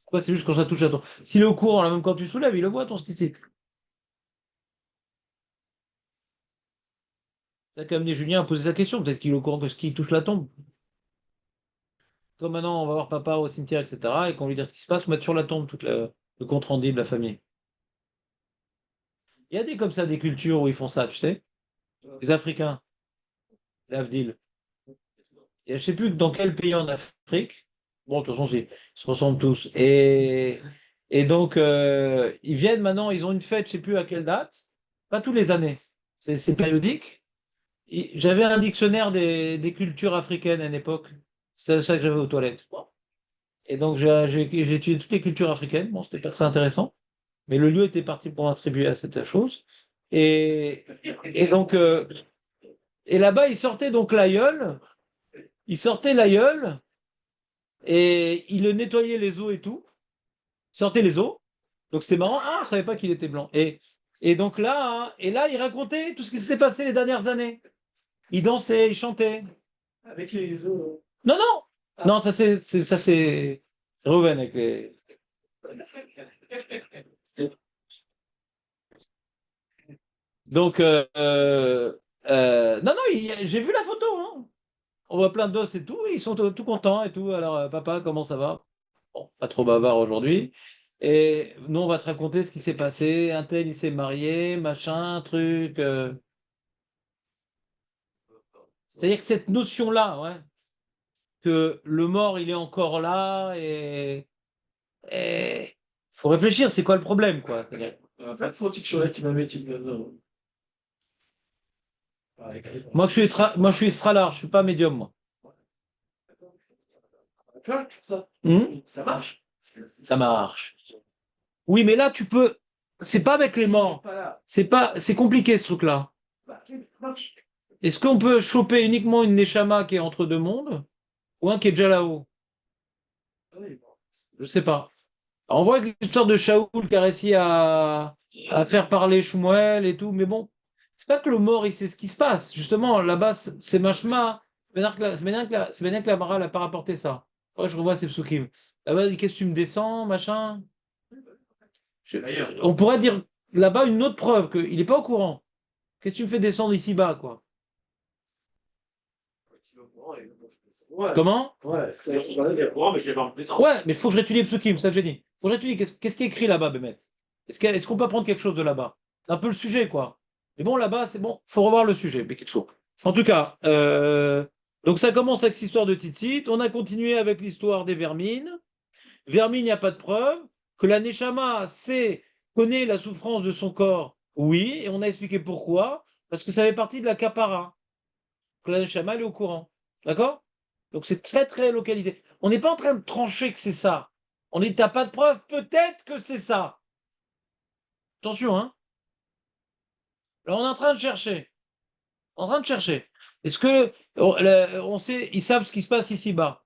Pourquoi c'est juste quand ça touche à ton. S'il est au courant, là, même quand tu soulèves, il le voit ton titre. Ça a amené Julien à poser sa question. Peut-être qu'il est au courant que ce qui touche la tombe. Comme maintenant, on va voir papa au cimetière, etc. Et qu'on lui dit ce qui se passe, on met sur la tombe tout le compte rendu de la famille. Il y a des comme ça, des cultures où ils font ça, tu sais. Les Africains, l'Avdil. Et je ne sais plus dans quel pays en Afrique. Bon, de toute façon, ils se ressemblent tous. Et donc, ils viennent maintenant, ils ont une fête, je ne sais plus à quelle date. Pas tous les années. C'est périodique. J'avais un dictionnaire des cultures africaines à une époque. C'était ça que j'avais aux toilettes. Et donc, j'ai étudié toutes les cultures africaines. Bon, c'était pas très intéressant. Mais le lieu était parti pour attribuer à cette chose. Et donc, et là-bas, il sortait donc l'aïeul. Il sortait l'aïeul et il le nettoyait les os et tout. Il sortait les os. Donc c'était marrant. Ah, on savait pas qu'il était blanc. Et donc là, hein, et là, il racontait tout ce qui s'était passé les dernières années. Il dansait, il chantait. Avec les os. Non, non, non, ça c'est Reuven avec les. Donc non, non, j'ai vu la photo. Hein. On voit plein d'os et tout. Ils sont tout contents et tout. Alors papa, comment ça va? Bon, pas trop bavard aujourd'hui. Et nous, on va te raconter ce qui s'est passé. Un tel, il s'est marié, machin, truc. C'est-à-dire que cette notion-là, ouais, que le mort, il est encore là et faut réfléchir, c'est quoi le problème, quoi. Après, faut-il que je sois qui m'avait dit non. Moi, je suis extra large, je suis pas médium, moi. D'accord, ça. Ça marche. Ça marche. Oui, mais là, tu peux. C'est pas avec les morts. C'est compliqué, ce truc-là. Ça marche. Est-ce qu'on peut choper uniquement une Neshama qui est entre deux mondes ou un qui est déjà là-haut? Je sais pas. On voit que l'histoire de Shaoul qui a réussi à faire parler Shmuel et tout, mais bon, c'est pas que le mort, il sait ce qui se passe. Justement, là-bas, c'est Mashma. C'est bien que la Mara n'a pas rapporté ça. Moi, je revois ces psukim. Là-bas, il dit, qu'est-ce que tu me descends, machin. On pourrait dire là-bas une autre preuve qu'il n'est pas au courant. Qu'est-ce que tu me fais descendre ici-bas, quoi? Ouais. Comment? Ouais, c'est pas le courant, mais je l'ai pas descendre. Ouais, mais il faut que je réétudie le psukim, c'est ça que j'ai dit. Il faut que je réétudie. Qu'est-ce qui est écrit là-bas, Bémet? Est-ce qu'on peut apprendre quelque chose de là-bas? C'est un peu le sujet, quoi. Mais bon, là-bas, c'est bon, faut revoir le sujet, Bekitsu. En tout cas, donc ça commence avec cette histoire de Tzitzit. On a continué avec l'histoire des vermines. Vermine, il n'y a pas de preuve. Que la Neshama connaît la souffrance de son corps, oui, et on a expliqué pourquoi. Parce que ça fait partie de la kapara. Que la Neshama, elle est au courant. D'accord? Donc c'est très, très localisé. On n'est pas en train de trancher que c'est ça. On dit, t'as pas de preuve, peut-être que c'est ça. Attention, hein. Là, on est en train de chercher. En train de chercher. Est-ce que on sait, ils savent ce qui se passe ici-bas?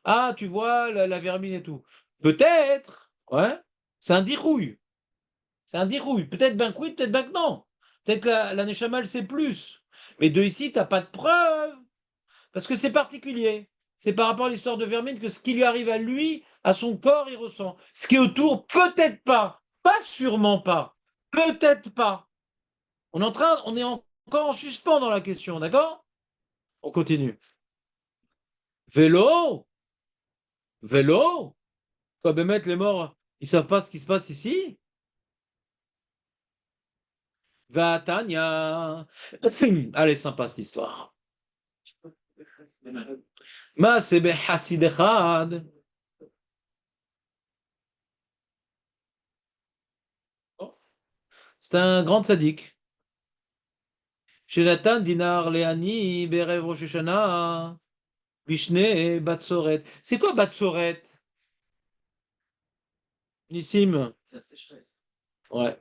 Ah, tu vois, la vermine et tout. Peut-être, Ouais. C'est un dirouille. C'est un dirouille. Peut-être ben que oui, peut-être ben que non. Peut-être que la Neshama, elle sait plus. Mais de ici, tu n'as pas de preuve. Parce que c'est particulier. C'est par rapport à l'histoire de Vermine que ce qui lui arrive à lui, à son corps, il ressent. Ce qui est autour, peut-être pas. Pas sûrement pas. Peut-être pas. On est encore en suspens dans la question, d'accord? On continue. Vélo, vélo. Faut bien mettre les morts, ils savent pas ce qui se passe ici. Va Tania. Allez, sympa cette histoire. Ma sebe hasid echad. C'est un grand sadique. Chez Nathan Dinar Leani Berev Rosh Hashanah Bishne Batsoret. C'est quoi Batsoret? Nissim. C'est la sécheresse. Ouais.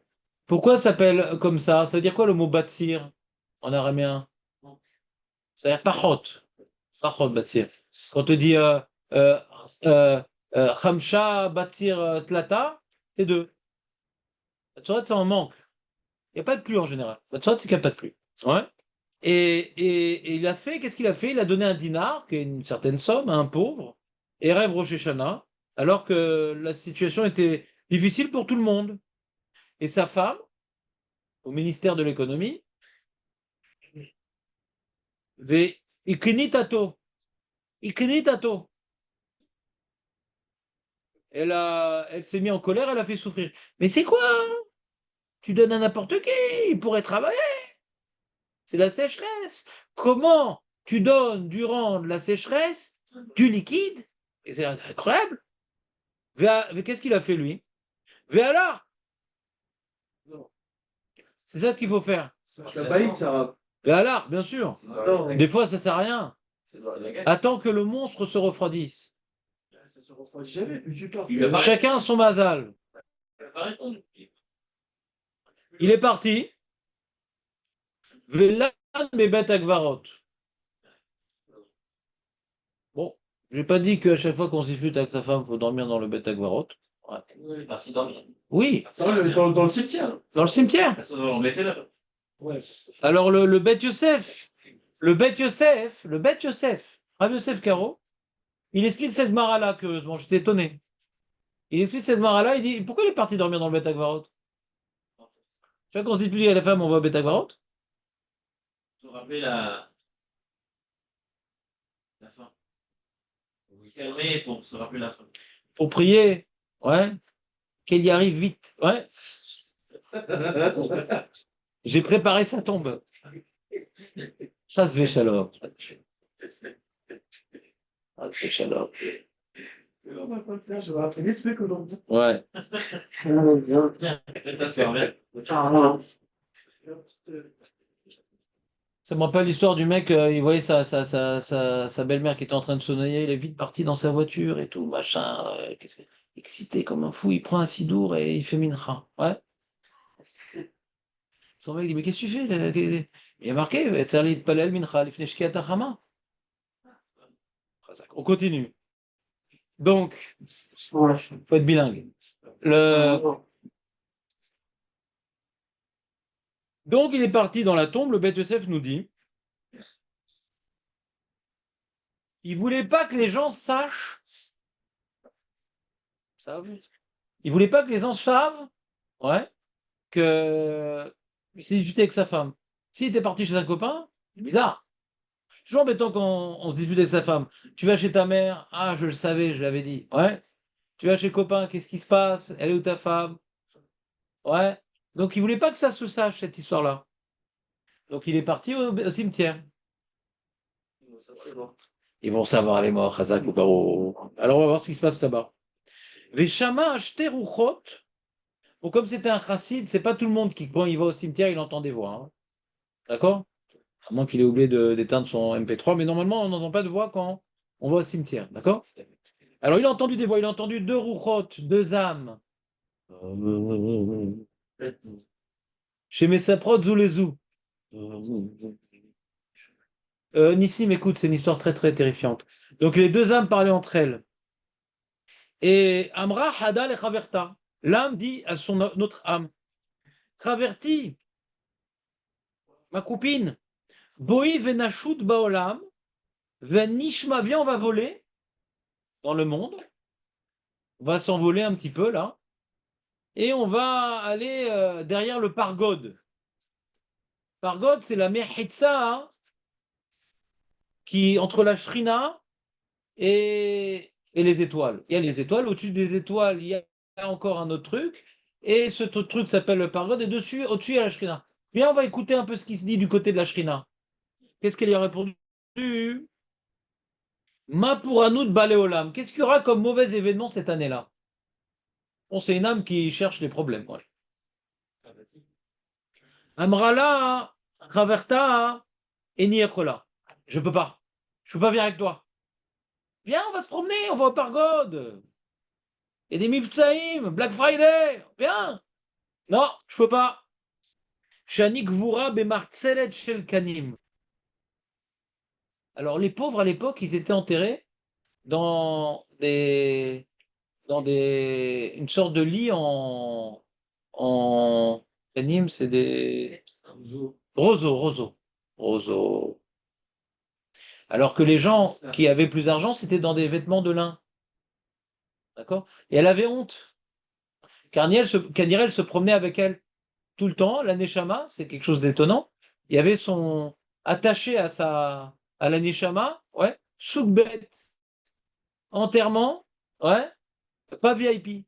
Pourquoi ça s'appelle comme ça? Ça veut dire quoi le mot Batsir en araméen? Ça veut dire pachot. Pachot Batsir. Quand on te dit euh, euh, Chamsha Batsir Tlata, c'est deux. Batsoret, ça en manque. Il n'y a pas de pluie en général. Batsoret, c'est qu'il n'y a pas de pluie. Ouais. Et il a fait, qu'est-ce qu'il a fait? Il a donné un dinar, qui est une certaine somme, à un pauvre, et rêve Rosh Hashanah, alors que la situation était difficile pour tout le monde. Et sa femme, au ministère de l'économie, Ikni Tato. Ikni Tato. Elle s'est mise en colère, elle a fait souffrir. Mais c'est quoi? Tu donnes à n'importe qui, il pourrait travailler. C'est la sécheresse. Comment tu donnes durant la sécheresse du liquide? Et c'est incroyable. Qu'est-ce qu'il a fait lui? Véala, c'est ça qu'il faut faire. La baïd, ça. Véala, bien sûr. Non, Des fois, ça sert à rien. C'est la guerre. Attends que le monstre se refroidisse. Ça se refroidit jamais, puis tu pars. Il a pas Chacun son mazal. il a pas répondu. Il est parti. Vélan bebet akvarot. Bon, j'ai pas dit qu'à chaque fois qu'on se dispute avec sa femme, il faut dormir dans le bet akvarot. Ouais. Il est parti dormir. Oui, Dans le cimetière. dans le cimetière. Personne ne l'embêtait là. Ouais. Alors le Bet Yosef, le Bet Yosef, Rav Yosef Karo, il explique cette mara-là, curieusement, j'étais étonné. Il explique cette mara-là, il dit, pourquoi il est parti dormir dans le Bet Akvarot? Tu vois qu'on se dit plus à la femme, on va au Bet Akvarot? Faut rappeler la fin. Faut se calmer pour se rappeler la fin. Pour prier, ouais, qu'elle y arrive vite, ouais. J'ai préparé sa tombe. Chasse Véchalor. Véchalor. On va pas le faire, je vais rappeler ce truc aujourd'hui. Ouais. Ça me rappelle l'histoire du mec, il voyait sa belle-mère qui était en train de se noyer, il est vite parti dans sa voiture et tout, machin, excité comme un fou, il prend un sidour et il fait mincha. Ouais. Son mec dit, mais qu'est-ce que tu fais là? Il y a marqué, Tzarli Palel mincha lifnei shkiat hachama. On continue. Donc, faut être bilingue. Donc, il est parti dans la tombe, le Beth Yosef nous dit, il voulait pas que les gens sachent, il voulait pas que les gens savent, ouais, que il s'est disputé avec sa femme. S'il était parti chez un copain, c'est bizarre. Toujours embêtant quand on se dispute avec sa femme. Tu vas chez ta mère, ah, je le savais, je l'avais dit. Ouais. Tu vas chez copain, qu'est-ce qui se passe? Elle est où ta femme? Ouais. Donc il voulait pas que ça se sache, cette histoire-là. Donc il est parti au cimetière. Ils vont savoir les morts, Chazak ou Paro. Alors on va voir ce qui se passe là-bas. Les chamas achetés rouchot. Bon, comme c'était un chassid, c'est pas tout le monde qui, quand il va au cimetière, il entend des voix. Hein. D'accord? À moins qu'il ait oublié d'éteindre son MP3, mais normalement, on n'entend pas de voix quand on va au cimetière. D'accord? Alors il a entendu des voix, il a entendu deux rouchot, deux âmes. Chez Messaprod Zoulezou. Nissim, écoute, c'est une histoire très très terrifiante. Donc les deux âmes parlaient entre elles. Et Amra Hada le Chaverta. L'âme dit à notre âme, Chaverti, ma copine, Boi venashut baolam, venishma, viens, on va voler dans le monde. On va s'envoler un petit peu là. Et on va aller derrière le Pargod. Pargod, c'est la Mechitza, hein, qui entre la Shrina et les étoiles. Il y a les étoiles, au-dessus des étoiles, il y a encore un autre truc, et ce truc s'appelle le Pargod, et dessus, au-dessus, il y a la Shrina. Bien, on va écouter un peu ce qui se dit du côté de la Shrina. Qu'est-ce qu'elle y a répondu? Ma pour Anoud Baléolam. Qu'est-ce qu'il y aura comme mauvais événement cette année-là? Bon, c'est une âme qui cherche les problèmes. Ouais. Amrala, Raverta, Eniechola. Je peux pas. Je peux pas venir avec toi. Viens, on va se promener, on va au Pargod. Il y a des Mifsaïm, Black Friday. Viens. Non, je peux pas. Shani Gvura Bemartselet Shel Kanim. Alors, les pauvres à l'époque, ils étaient enterrés dans une sorte de lit en Kanim, c'est des roseaux. Alors que les gens qui avaient plus d'argent, c'était dans des vêtements de lin. D'accord? Et elle avait honte. Car Kaniel se promenait avec elle tout le temps. La Neshama, c'est quelque chose d'étonnant. Il y avait son attaché à la Neshama, ouais, soukbet, enterrement, ouais, pas VIP.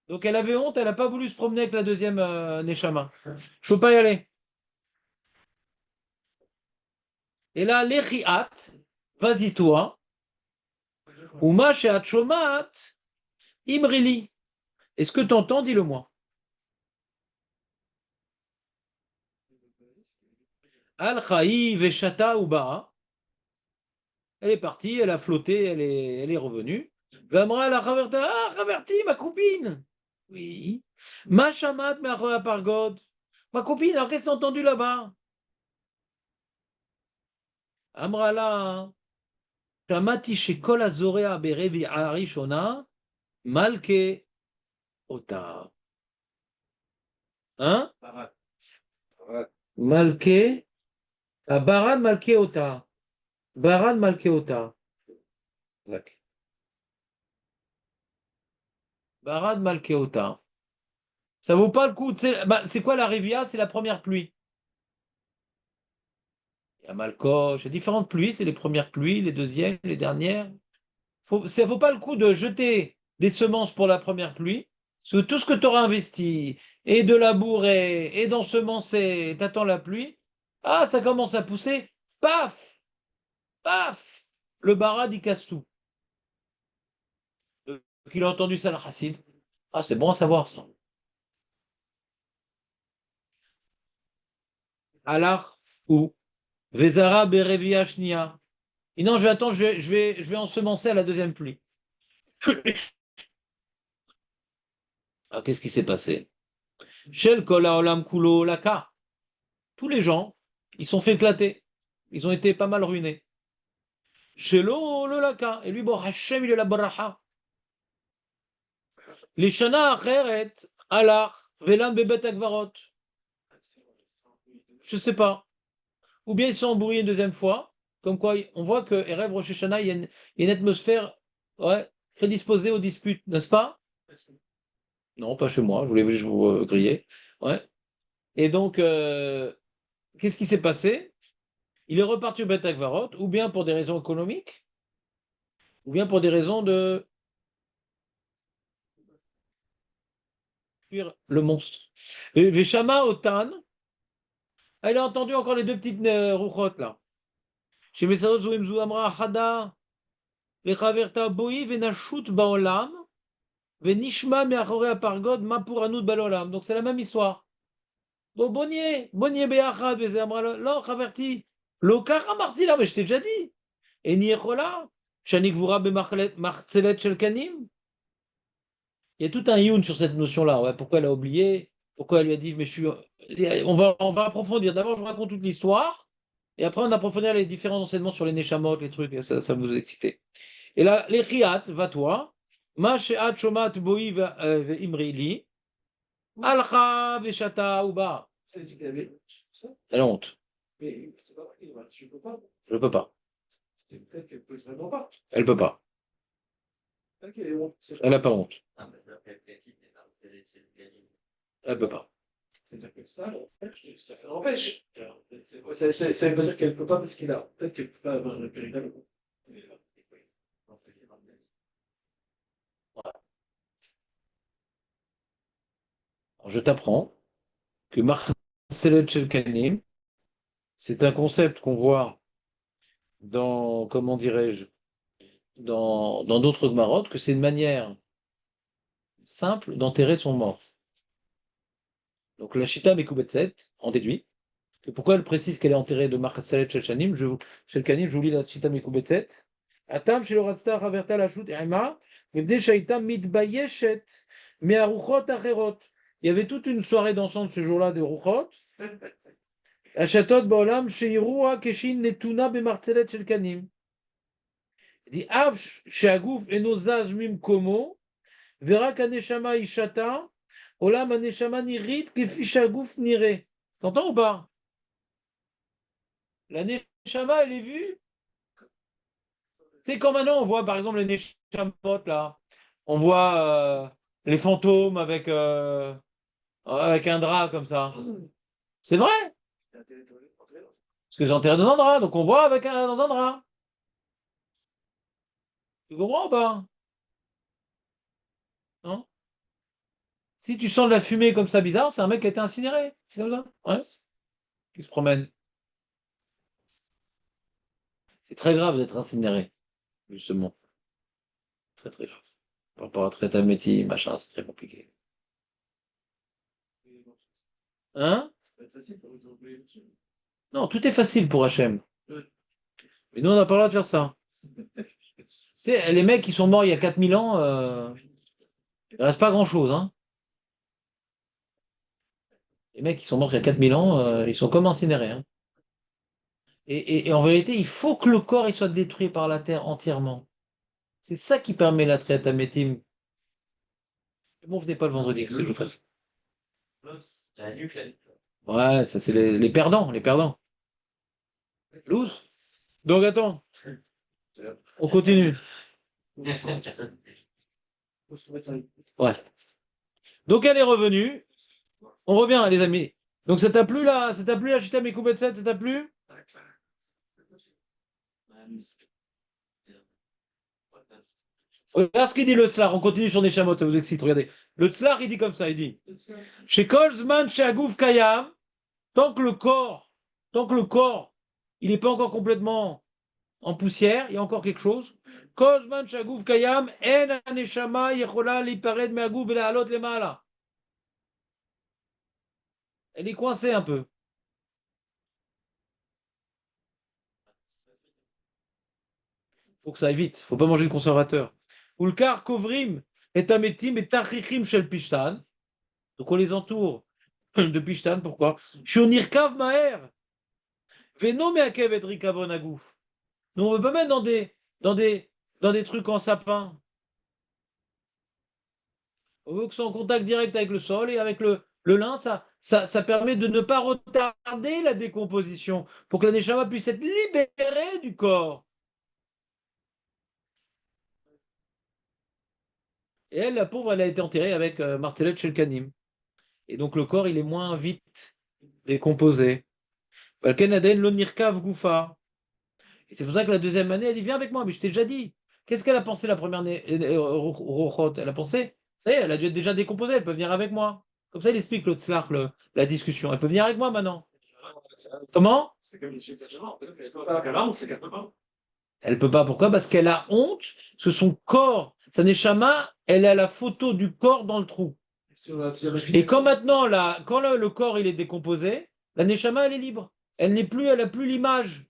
Donc elle avait honte, elle n'a pas voulu se promener avec la deuxième Neshama. Je peux pas y aller. Et là, l'Echiat, vas-y toi, ou ma shomat, imrili. Est-ce que tu entends? Dis-le-moi. Al-Khaï Veshata Uba. Elle est partie, elle a flotté, elle est revenue. Vamra la Khaverta. Ah, Khaverti, ma copine. Oui. Ma shamat me'achora pargod. Ma copine, alors qu'est-ce que t'as entendu là-bas? Amrala. Shamati shekol azorea berevi arishona. Malke ota. Hein? Malke. Barad malke ota. Barad malke ota. Barad Malkeota. Ça vaut pas le coup. C'est quoi la Rivia? C'est la première pluie. Il y a Malkoche, il y a différentes pluies. C'est les premières pluies, les deuxièmes, les dernières. Ça vaut pas le coup de jeter des semences pour la première pluie. Parce que tout ce que tu auras investi, et de labourer, et d'ensemencer, t'attends la pluie. Ah, ça commence à pousser. Paf! Paf! Le barad, il casse tout. Donc, il a entendu ça, le chassid. Ah, c'est bon à savoir, ça. Alors, où? Vezara berevia shnia. Et non, je vais attendre, je vais ensemencer à la deuxième pluie. Alors, qu'est-ce qui s'est passé? Shel kol haolam kulo laka. Tous les gens, ils sont fait éclater. Ils ont été pas mal ruinés. Shelo le laka. Et lui, bon, Hachem, il est la baraha. Les shana acheret, alach, velam bebet akvarot. Je sais pas. Ou bien ils sont embrouillés une deuxième fois. Comme quoi, on voit que Erev Rosh Hashanah, il y a une atmosphère, ouais, prédisposée aux disputes, n'est-ce pas? Non, pas chez moi, je voulais juste vous griller. Ouais. Et donc, qu'est-ce qui s'est passé? Il est reparti au Beth Akvarot, ou bien pour des raisons économiques, ou bien pour des raisons de fuir le monstre. Veshama Otan, il a entendu encore les deux petites rouchottes là. Chez Mesadot Zoimzu Amra Hada, Lechaverta Boi Venashut Baolam, Venishma Meachore Pargod Ma pour Anoud Balolam. Donc c'est la même histoire. Donc Bonnier Beachad, Vezamra, non, Chaverti. Lokar Amarti là, mais je t'ai déjà dit. Et Niechola, Shanik Vura Marcelet Shelkanim. Il y a tout un youn sur cette notion-là. Ouais, pourquoi elle a oublié? Pourquoi elle lui a dit, mais je suis. On va approfondir. D'abord, je vous raconte toute l'histoire. Et après, on approfondira les différents enseignements sur les Neshamot, les trucs. Ça vous exciter. Et là, les chiat, va-toi. Ma she'at shomat boi ve'imri li. Alcha ve'shata uba. Ça dit qu'il y avait ça, Elle a honte. mais c'est pas vrai, je peux pas. Je peux pas. C'est peut-être qu'elle peut vraiment pas. Elle peut pas. Ok, bon, c'est Elle a pas honte. Ah, mais après, le classique, c'est pas c'est le gagné. Elle peut pas. c'est-à-dire que ça l'empêche. Ça veut pas dire qu'elle peut pas parce qu'il a. Peut-être qu'elle peut pas avoir le périnal. Alors, je t'apprends que Marcelet Chelkanim, c'est un concept qu'on voit dans, comment dirais-je, dans d'autres Gmarot, que c'est une manière simple d'enterrer son mort. Donc la Shita Mekubetset en déduit que pourquoi elle précise qu'elle est enterrée de Marcelet Chelkanim, Chelkanim, je vous lis la Shita Mekubetset. Atam shelo ratzta haverta lashut ema, mibde shaita mitbayeshet me'aruchot acherot. Il y avait toute une soirée dansante ce jour-là de Ruchot. Achatot baolam sheirua keshin netuna bemarcelet Chelkanim. Il dit Av sheaguf enozaz mimkomo, vera kaneshama ishata, olam aneshama nirit kefi sheaguf nire. T'entends ou pas? La neshama, elle est vue. C'est quand maintenant on voit par exemple les neshamot là, on voit les fantômes avec un drap comme ça. C'est vrai, parce que j'ai enterré dans un drap, donc on voit dans un drap. Tu comprends ou pas? Non? Si tu sens de la fumée comme ça bizarre, c'est un mec qui a été incinéré. C'est comme ça. Ouais. Qui se promène. C'est très grave d'être incinéré, justement. Très très grave. Par rapport à traiter un métier, machin, c'est très compliqué. Hein? Non, tout est facile pour Hachem. Mais nous, on n'a pas le droit de faire ça. Tu sais, les mecs qui sont morts il y a 4000 ans, il ne reste pas grand-chose. Hein. Les mecs qui sont morts il y a 4000 ans, ils sont comme incinérés. Hein. Et en vérité, il faut que le corps il soit détruit par la terre entièrement. C'est ça qui permet la traite à Métim. Bon, venez pas le vendredi, que je vous fasse. La nuque, là. Ouais, ça c'est les perdants, les perdants. Loose. Donc attends, on continue. Ouais. Donc elle est revenue. On revient, les amis. Donc ça t'a plu là? Ça t'a plu la Chita Mekubetset? Ça t'a plu? Regarde ce qu'il dit le Tzlar. On continue sur des chamots, ça vous excite. Regardez. Le Tzlar, il dit comme ça, il dit. Chez Kolzman, chez Agouf Kayam, tant que le corps, il n'est pas encore complètement en poussière, il y a encore quelque chose. Kolzman, chez Agouf Kayam, en aneshama yechola lipared me Agouf velahalot lemala. Elle est coincée un peu. Faut que ça aille vite. Faut pas manger le conservateur. Ulkar kovrim et ametim et tachichim shel pishtan. Donc on les entoure de pishtan. Pourquoi? Shonirkav maher. Veno meakev et rikavon agouf. Nous on veut pas mettre dans des trucs en sapin. On veut que ce soit en contact direct avec le sol et avec le lin. Ça permet de ne pas retarder la décomposition pour que la neshama puisse être libérée du corps. Et elle, la pauvre, elle a été enterrée avec Martelet Shelkanim. Et donc le corps, il est moins vite décomposé. Balken lo nirkav goufa. Et c'est pour ça que la deuxième année, elle dit, viens avec moi, mais je t'ai déjà dit. Qu'est-ce qu'elle a pensé la première année, Rochot? Elle a pensé, ça y est, elle a dû être déjà décomposée, elle peut venir avec moi. Comme ça, il explique le tzlach, la discussion. Elle peut venir avec moi maintenant. Comment? C'est comme les chefs c'est Elle peut pas, pourquoi? Parce qu'elle a honte, parce que son corps, sa neshama, elle a la photo du corps dans le trou. Et quand maintenant, quand le corps il est décomposé, la neshama, elle est libre. Elle n'a plus l'image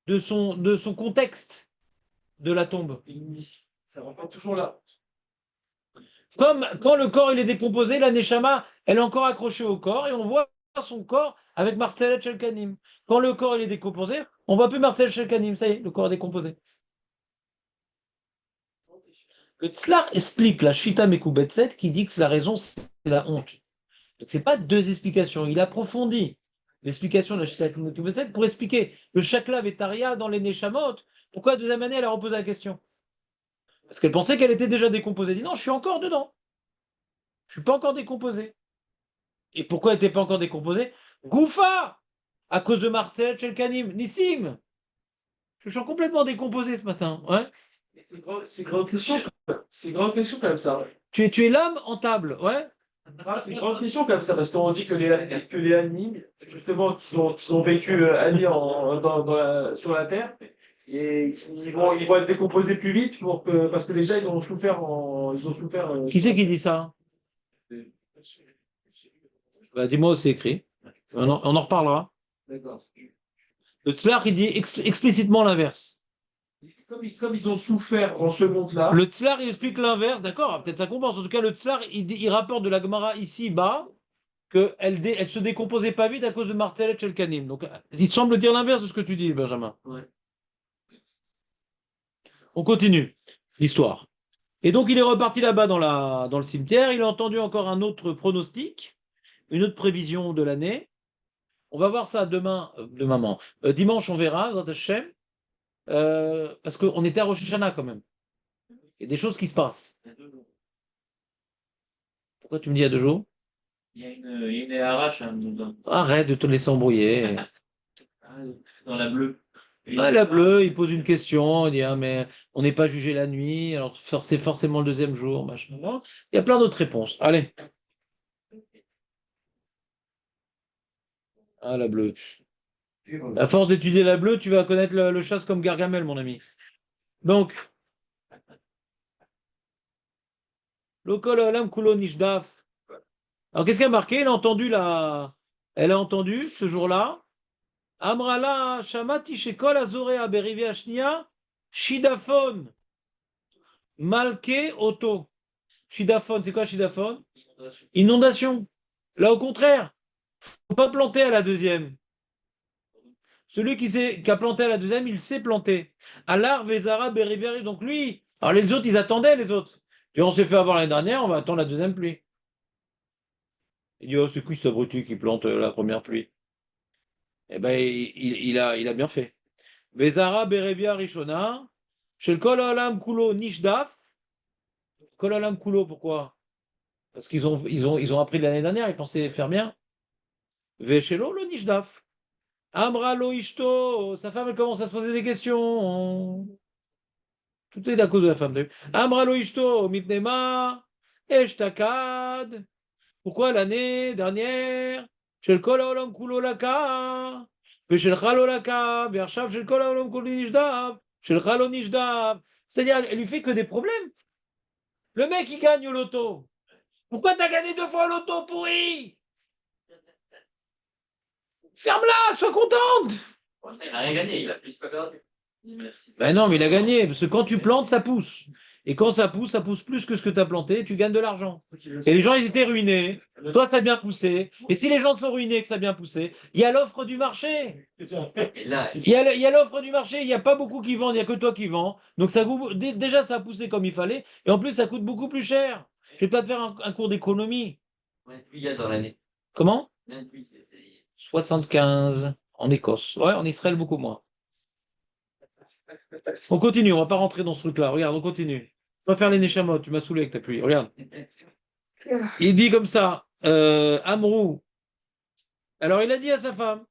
de son contexte de la tombe. Ça va pas toujours là. Comme quand le corps il est décomposé, la neshama, elle est encore accrochée au corps et on voit son corps avec Martzelet Shelkanim. Quand le corps il est décomposé, on voit plus Martzelet Shelkanim. Ça y est, le corps est décomposé. Le Tzlar explique la Shita Mekubetset qui dit que la raison, c'est la honte. Donc, ce n'est pas deux explications. Il approfondit l'explication de la Shita Mekubetset pour expliquer le Shakla Vetaria dans les Neshamot. Pourquoi, la deuxième année, elle a reposé la question? Parce qu'elle pensait qu'elle était déjà décomposée. Elle dit non, je suis encore dedans. Je ne suis pas encore décomposé. Et pourquoi elle n'était pas encore décomposée? Goufa! À cause de Marcel Chelkanim, Nissim! Je suis complètement décomposé ce matin. Ouais. Et c'est une grande question. C'est une grande question comme ça. Tu es l'âme en table, ouais. Ah, c'est une grande question comme ça, parce qu'on dit que les Annies, justement, qu'ils ont vécu Annie sur la Terre, et ils vont être décomposés plus vite parce que déjà, ils ont souffert. Qui c'est qui dit ça? Bah, dis-moi où c'est écrit. On en reparlera. D'accord. Le Tzlach, il dit explicitement l'inverse. Comme ils ont souffert dans ce monde-là. Le Tzlach, il explique l'inverse, d'accord, peut-être ça compense. En tout cas, le Tzlach, il rapporte de la Gemara ici bas qu'elle se décomposait pas vite à cause de Martel et Chelkanim. Donc, il semble dire l'inverse de ce que tu dis, Benjamin. Ouais. On continue l'histoire. Et donc, il est reparti là-bas dans le cimetière. Il a entendu encore un autre pronostic, une autre prévision de l'année. On va voir ça dimanche, on verra, Zat Hashem, parce qu'on était à Rosh Hashanah quand même. Il y a des choses qui se passent. Il y a 2 jours. Pourquoi tu me dis il y a 2 jours? Il y a une arrache Arrête de te laisser embrouiller. dans la bleue. Ah, la bleue, il pose une question, il dit ah, mais on n'est pas jugé la nuit, alors c'est forcément le deuxième jour, machin. Bon, il y a plein d'autres réponses. Allez. Ah, la bleue. À force d'étudier la bleue, tu vas connaître le chasse comme Gargamel, mon ami. Donc, Lokol Olam Kulo Nishdaf. Alors, qu'est-ce qu'elle a marqué? Elle a entendu ce jour-là. Amrala Shamati Shekol Azorea Berivi Ashnia Shidafon Malke Oto. Shidafon, c'est quoi Shidafon? Inondation. Là, au contraire, faut pas planter à la deuxième. Celui qui a planté à la deuxième, il s'est planté. Alar Vezara Beriveri. Donc lui, alors les autres, ils attendaient les autres. Et on s'est fait avoir l'année dernière, on va attendre la deuxième pluie. Il dit, oh, c'est qui ce abruti qui plante la première pluie? Eh ben, il a bien fait. Vezara Berevia Rishona. Chez le Kol Olam Kulo Nishdaf. Kol Olam Kulo, pourquoi? Parce qu'ils ont appris l'année dernière, ils pensaient faire bien. Veshelo lo Nishdaf. Amra lo Ishto. Sa femme, elle commence à se poser des questions. Tout est à cause de la femme. Amra lo Ishto. Mitnema. Eshtakad. Pourquoi l'année dernière? Shel Kol Olam Kulo Laka. Veshel Chalo Laka. Vershav Shel Kol Olam Kulo Nishdaf. Shel Chalo Nishdaf. C'est-à-dire, elle lui fait que des problèmes. Le mec, il gagne au loto. Pourquoi t'as gagné 2 fois au loto, pourri? Ferme-la, sois contente. Il n'a rien gagné, il a plus pas perdu. Merci. Ben non, mais il a gagné, parce que quand tu plantes, ça pousse. Et quand ça pousse plus que ce que tu as planté, tu gagnes de l'argent. Et les gens, ils étaient ruinés. Toi, ça a bien poussé. Et si les gens sont ruinés et que ça a bien poussé, il y a l'offre du marché. Et là, Il y a l'offre du marché, il n'y a pas beaucoup qui vendent, il n'y a que toi qui vends. Donc déjà, ça a poussé comme il fallait. Et en plus, ça coûte beaucoup plus cher. Je vais pas te faire un cours d'économie. combien de pluies il y a dans l'année? Comment? Combien de pluies, c'est 75 en Écosse. Ouais, en Israël, beaucoup moins. On continue, on va pas rentrer dans ce truc-là. Regarde, on continue. On va faire les Neshamot, tu m'as saoulé avec ta pluie. Regarde. Il dit comme ça, Amrou. Alors il a dit à sa femme.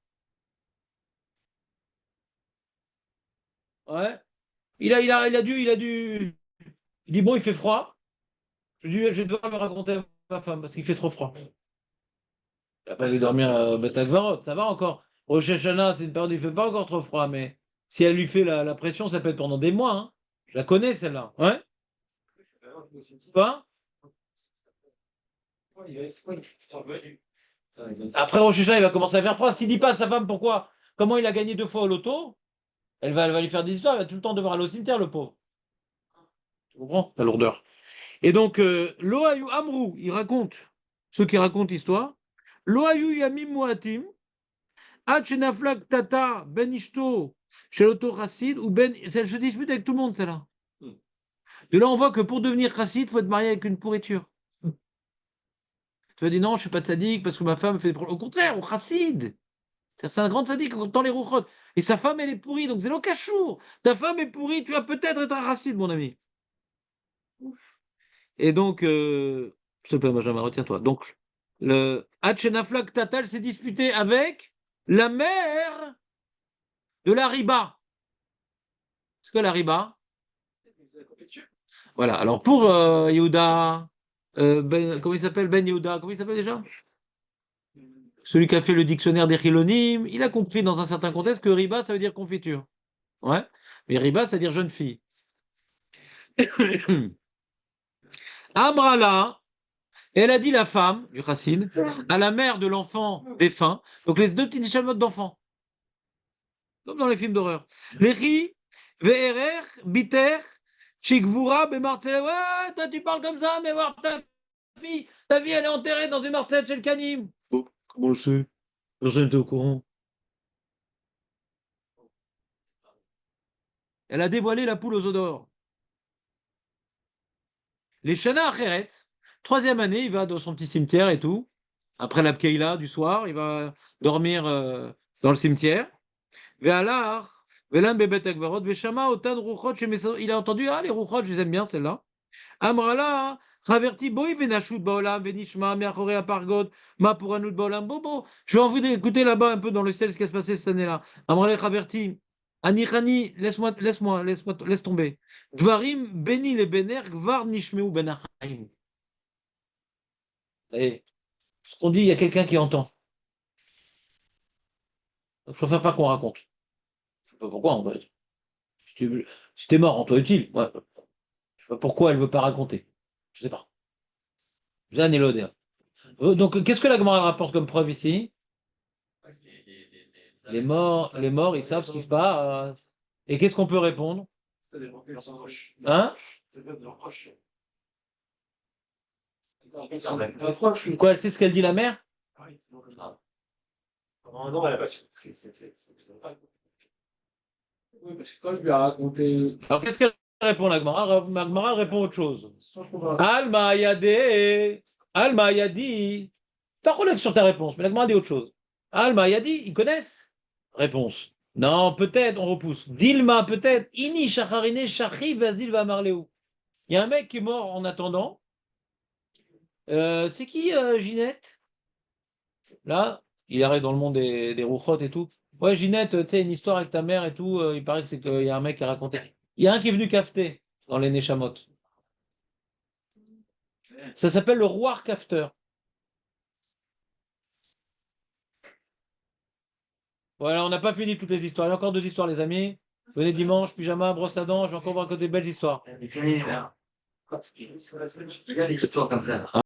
Ouais. Il dit bon, il fait froid. Je vais devoir le raconter à ma femme parce qu'il fait trop froid. Il n'a pas vu dormir à Betagvarot, ça va encore. Rosh Hashanah, c'est une période où il ne fait pas encore trop froid, mais si elle lui fait la pression, ça peut être pendant des mois. Hein. Je la connais, celle-là. Ouais? Pas? Après Rosh Hashanah, il va commencer à faire froid. S'il dit pas à sa femme pourquoi, comment il a gagné 2 fois au loto, elle va lui faire des histoires, il va tout le temps devoir aller au cimetière, le pauvre. Tu comprends? La lourdeur. Et donc, Loayu Amrou, il raconte, ceux qui racontent l'histoire, Loayu Yamim Moatim, Hachenaflak Tata Ben Ishto, Sheloto Chassid, ou Ben. Elle se dispute avec tout le monde, celle-là. De là, on voit que pour devenir chassid, il faut être marié avec une pourriture. Tu vas dire non, je ne suis pas de sadique parce que ma femme fait des problèmes. Au contraire, au chassid. C'est un grand sadique dans les rouchot. Et sa femme, elle est pourrie. Donc c'est le cachour. Ta femme est pourrie, tu vas peut-être être un chassid, mon ami. Et donc, s'il te plaît, Benjamin, retiens-toi. Donc, le Hatchenaflak Tatal s'est disputé avec la mère de la riba. Est-ce que la riba? Voilà. Alors, pour Yehuda, comment il s'appelle Ben Yehuda? Comment il s'appelle déjà? Celui qui a fait le dictionnaire des Chilonim, il a compris dans un certain contexte que riba, ça veut dire confiture. Ouais. Mais riba, ça veut dire jeune fille. Amrala, elle a dit la femme du chassid à la mère de l'enfant défunt, donc les deux petites chamottes d'enfants, comme dans les films d'horreur. Lechi, Ve'erer, Biter, Chikvura, Bemartzel. Ouais, toi tu parles comme ça, mais voir ta fille elle est enterrée dans une marcelle chez le canim. Oh, comment on le sait? Personne n'était au courant. Elle a dévoilé la poule aux œufs d'or. Les Shana Acheret, troisième année, il va dans son petit cimetière et tout. Après la Pkeila du soir, il va dormir dans le cimetière. Ve'alar, ve'lam bebet akvarot, ve'shama otan ruchot shemesod. Il a entendu, ah, les ruchot, je les aime bien, celle-là. Amrala, Raverti boy venashut baolam, venishma, meachore apargot, ma pouranout baolam, bobo. Je vais envie d'écouter là-bas un peu dans le ciel ce qui va se passer cette année-là. Amrala, Raverti, Anichani, laisse tomber. Dvarim, beni le bener, gvar nishmeu benachaim. Et ce qu'on dit, il y a quelqu'un qui entend. Il ne faut pas qu'on raconte. Je ne sais pas pourquoi, en fait. Si t'es mort, en toi utile. Ouais. Je ne sais pas pourquoi elle ne veut pas raconter. Je ne sais pas. Jeanne et l'Odéa. Donc, qu'est-ce que la Gemara rapporte comme preuve ici? Les morts, ils savent ce qui se passe. Et qu'est-ce qu'on peut répondre? Hein? Quoi, elle sait ce qu'elle dit la mère? Non, elle a pas su. Oui, parce que quand il lui a raconté. Alors, qu'est-ce qu'elle répond, la Gemara? La Gemara elle répond autre chose. Alma Yadé. Alma Yadi. T'as relève sur ta réponse, mais la Gemara dit autre chose. Alma Yadi, ils connaissent? Réponse. Non, peut-être, on repousse. Dilma, peut-être. Ini Shacharine Shachi Vasil Vamarleu. Il y a un mec qui est mort en attendant. C'est qui, Ginette? Là, il arrive dans le monde des rouchottes et tout. Ouais, Ginette, tu sais, une histoire avec ta mère et tout. Il paraît que c'est qu'il y a un mec qui a raconté. Il y a un qui est venu cafeter dans les Neshamot. Ça s'appelle le roi cafeteur. Voilà, on n'a pas fini toutes les histoires. Il y a encore deux histoires, les amis. Venez dimanche, pyjama, brosse à dents. Je vais encore vous raconter des belles histoires. Il y a des histoires comme ça.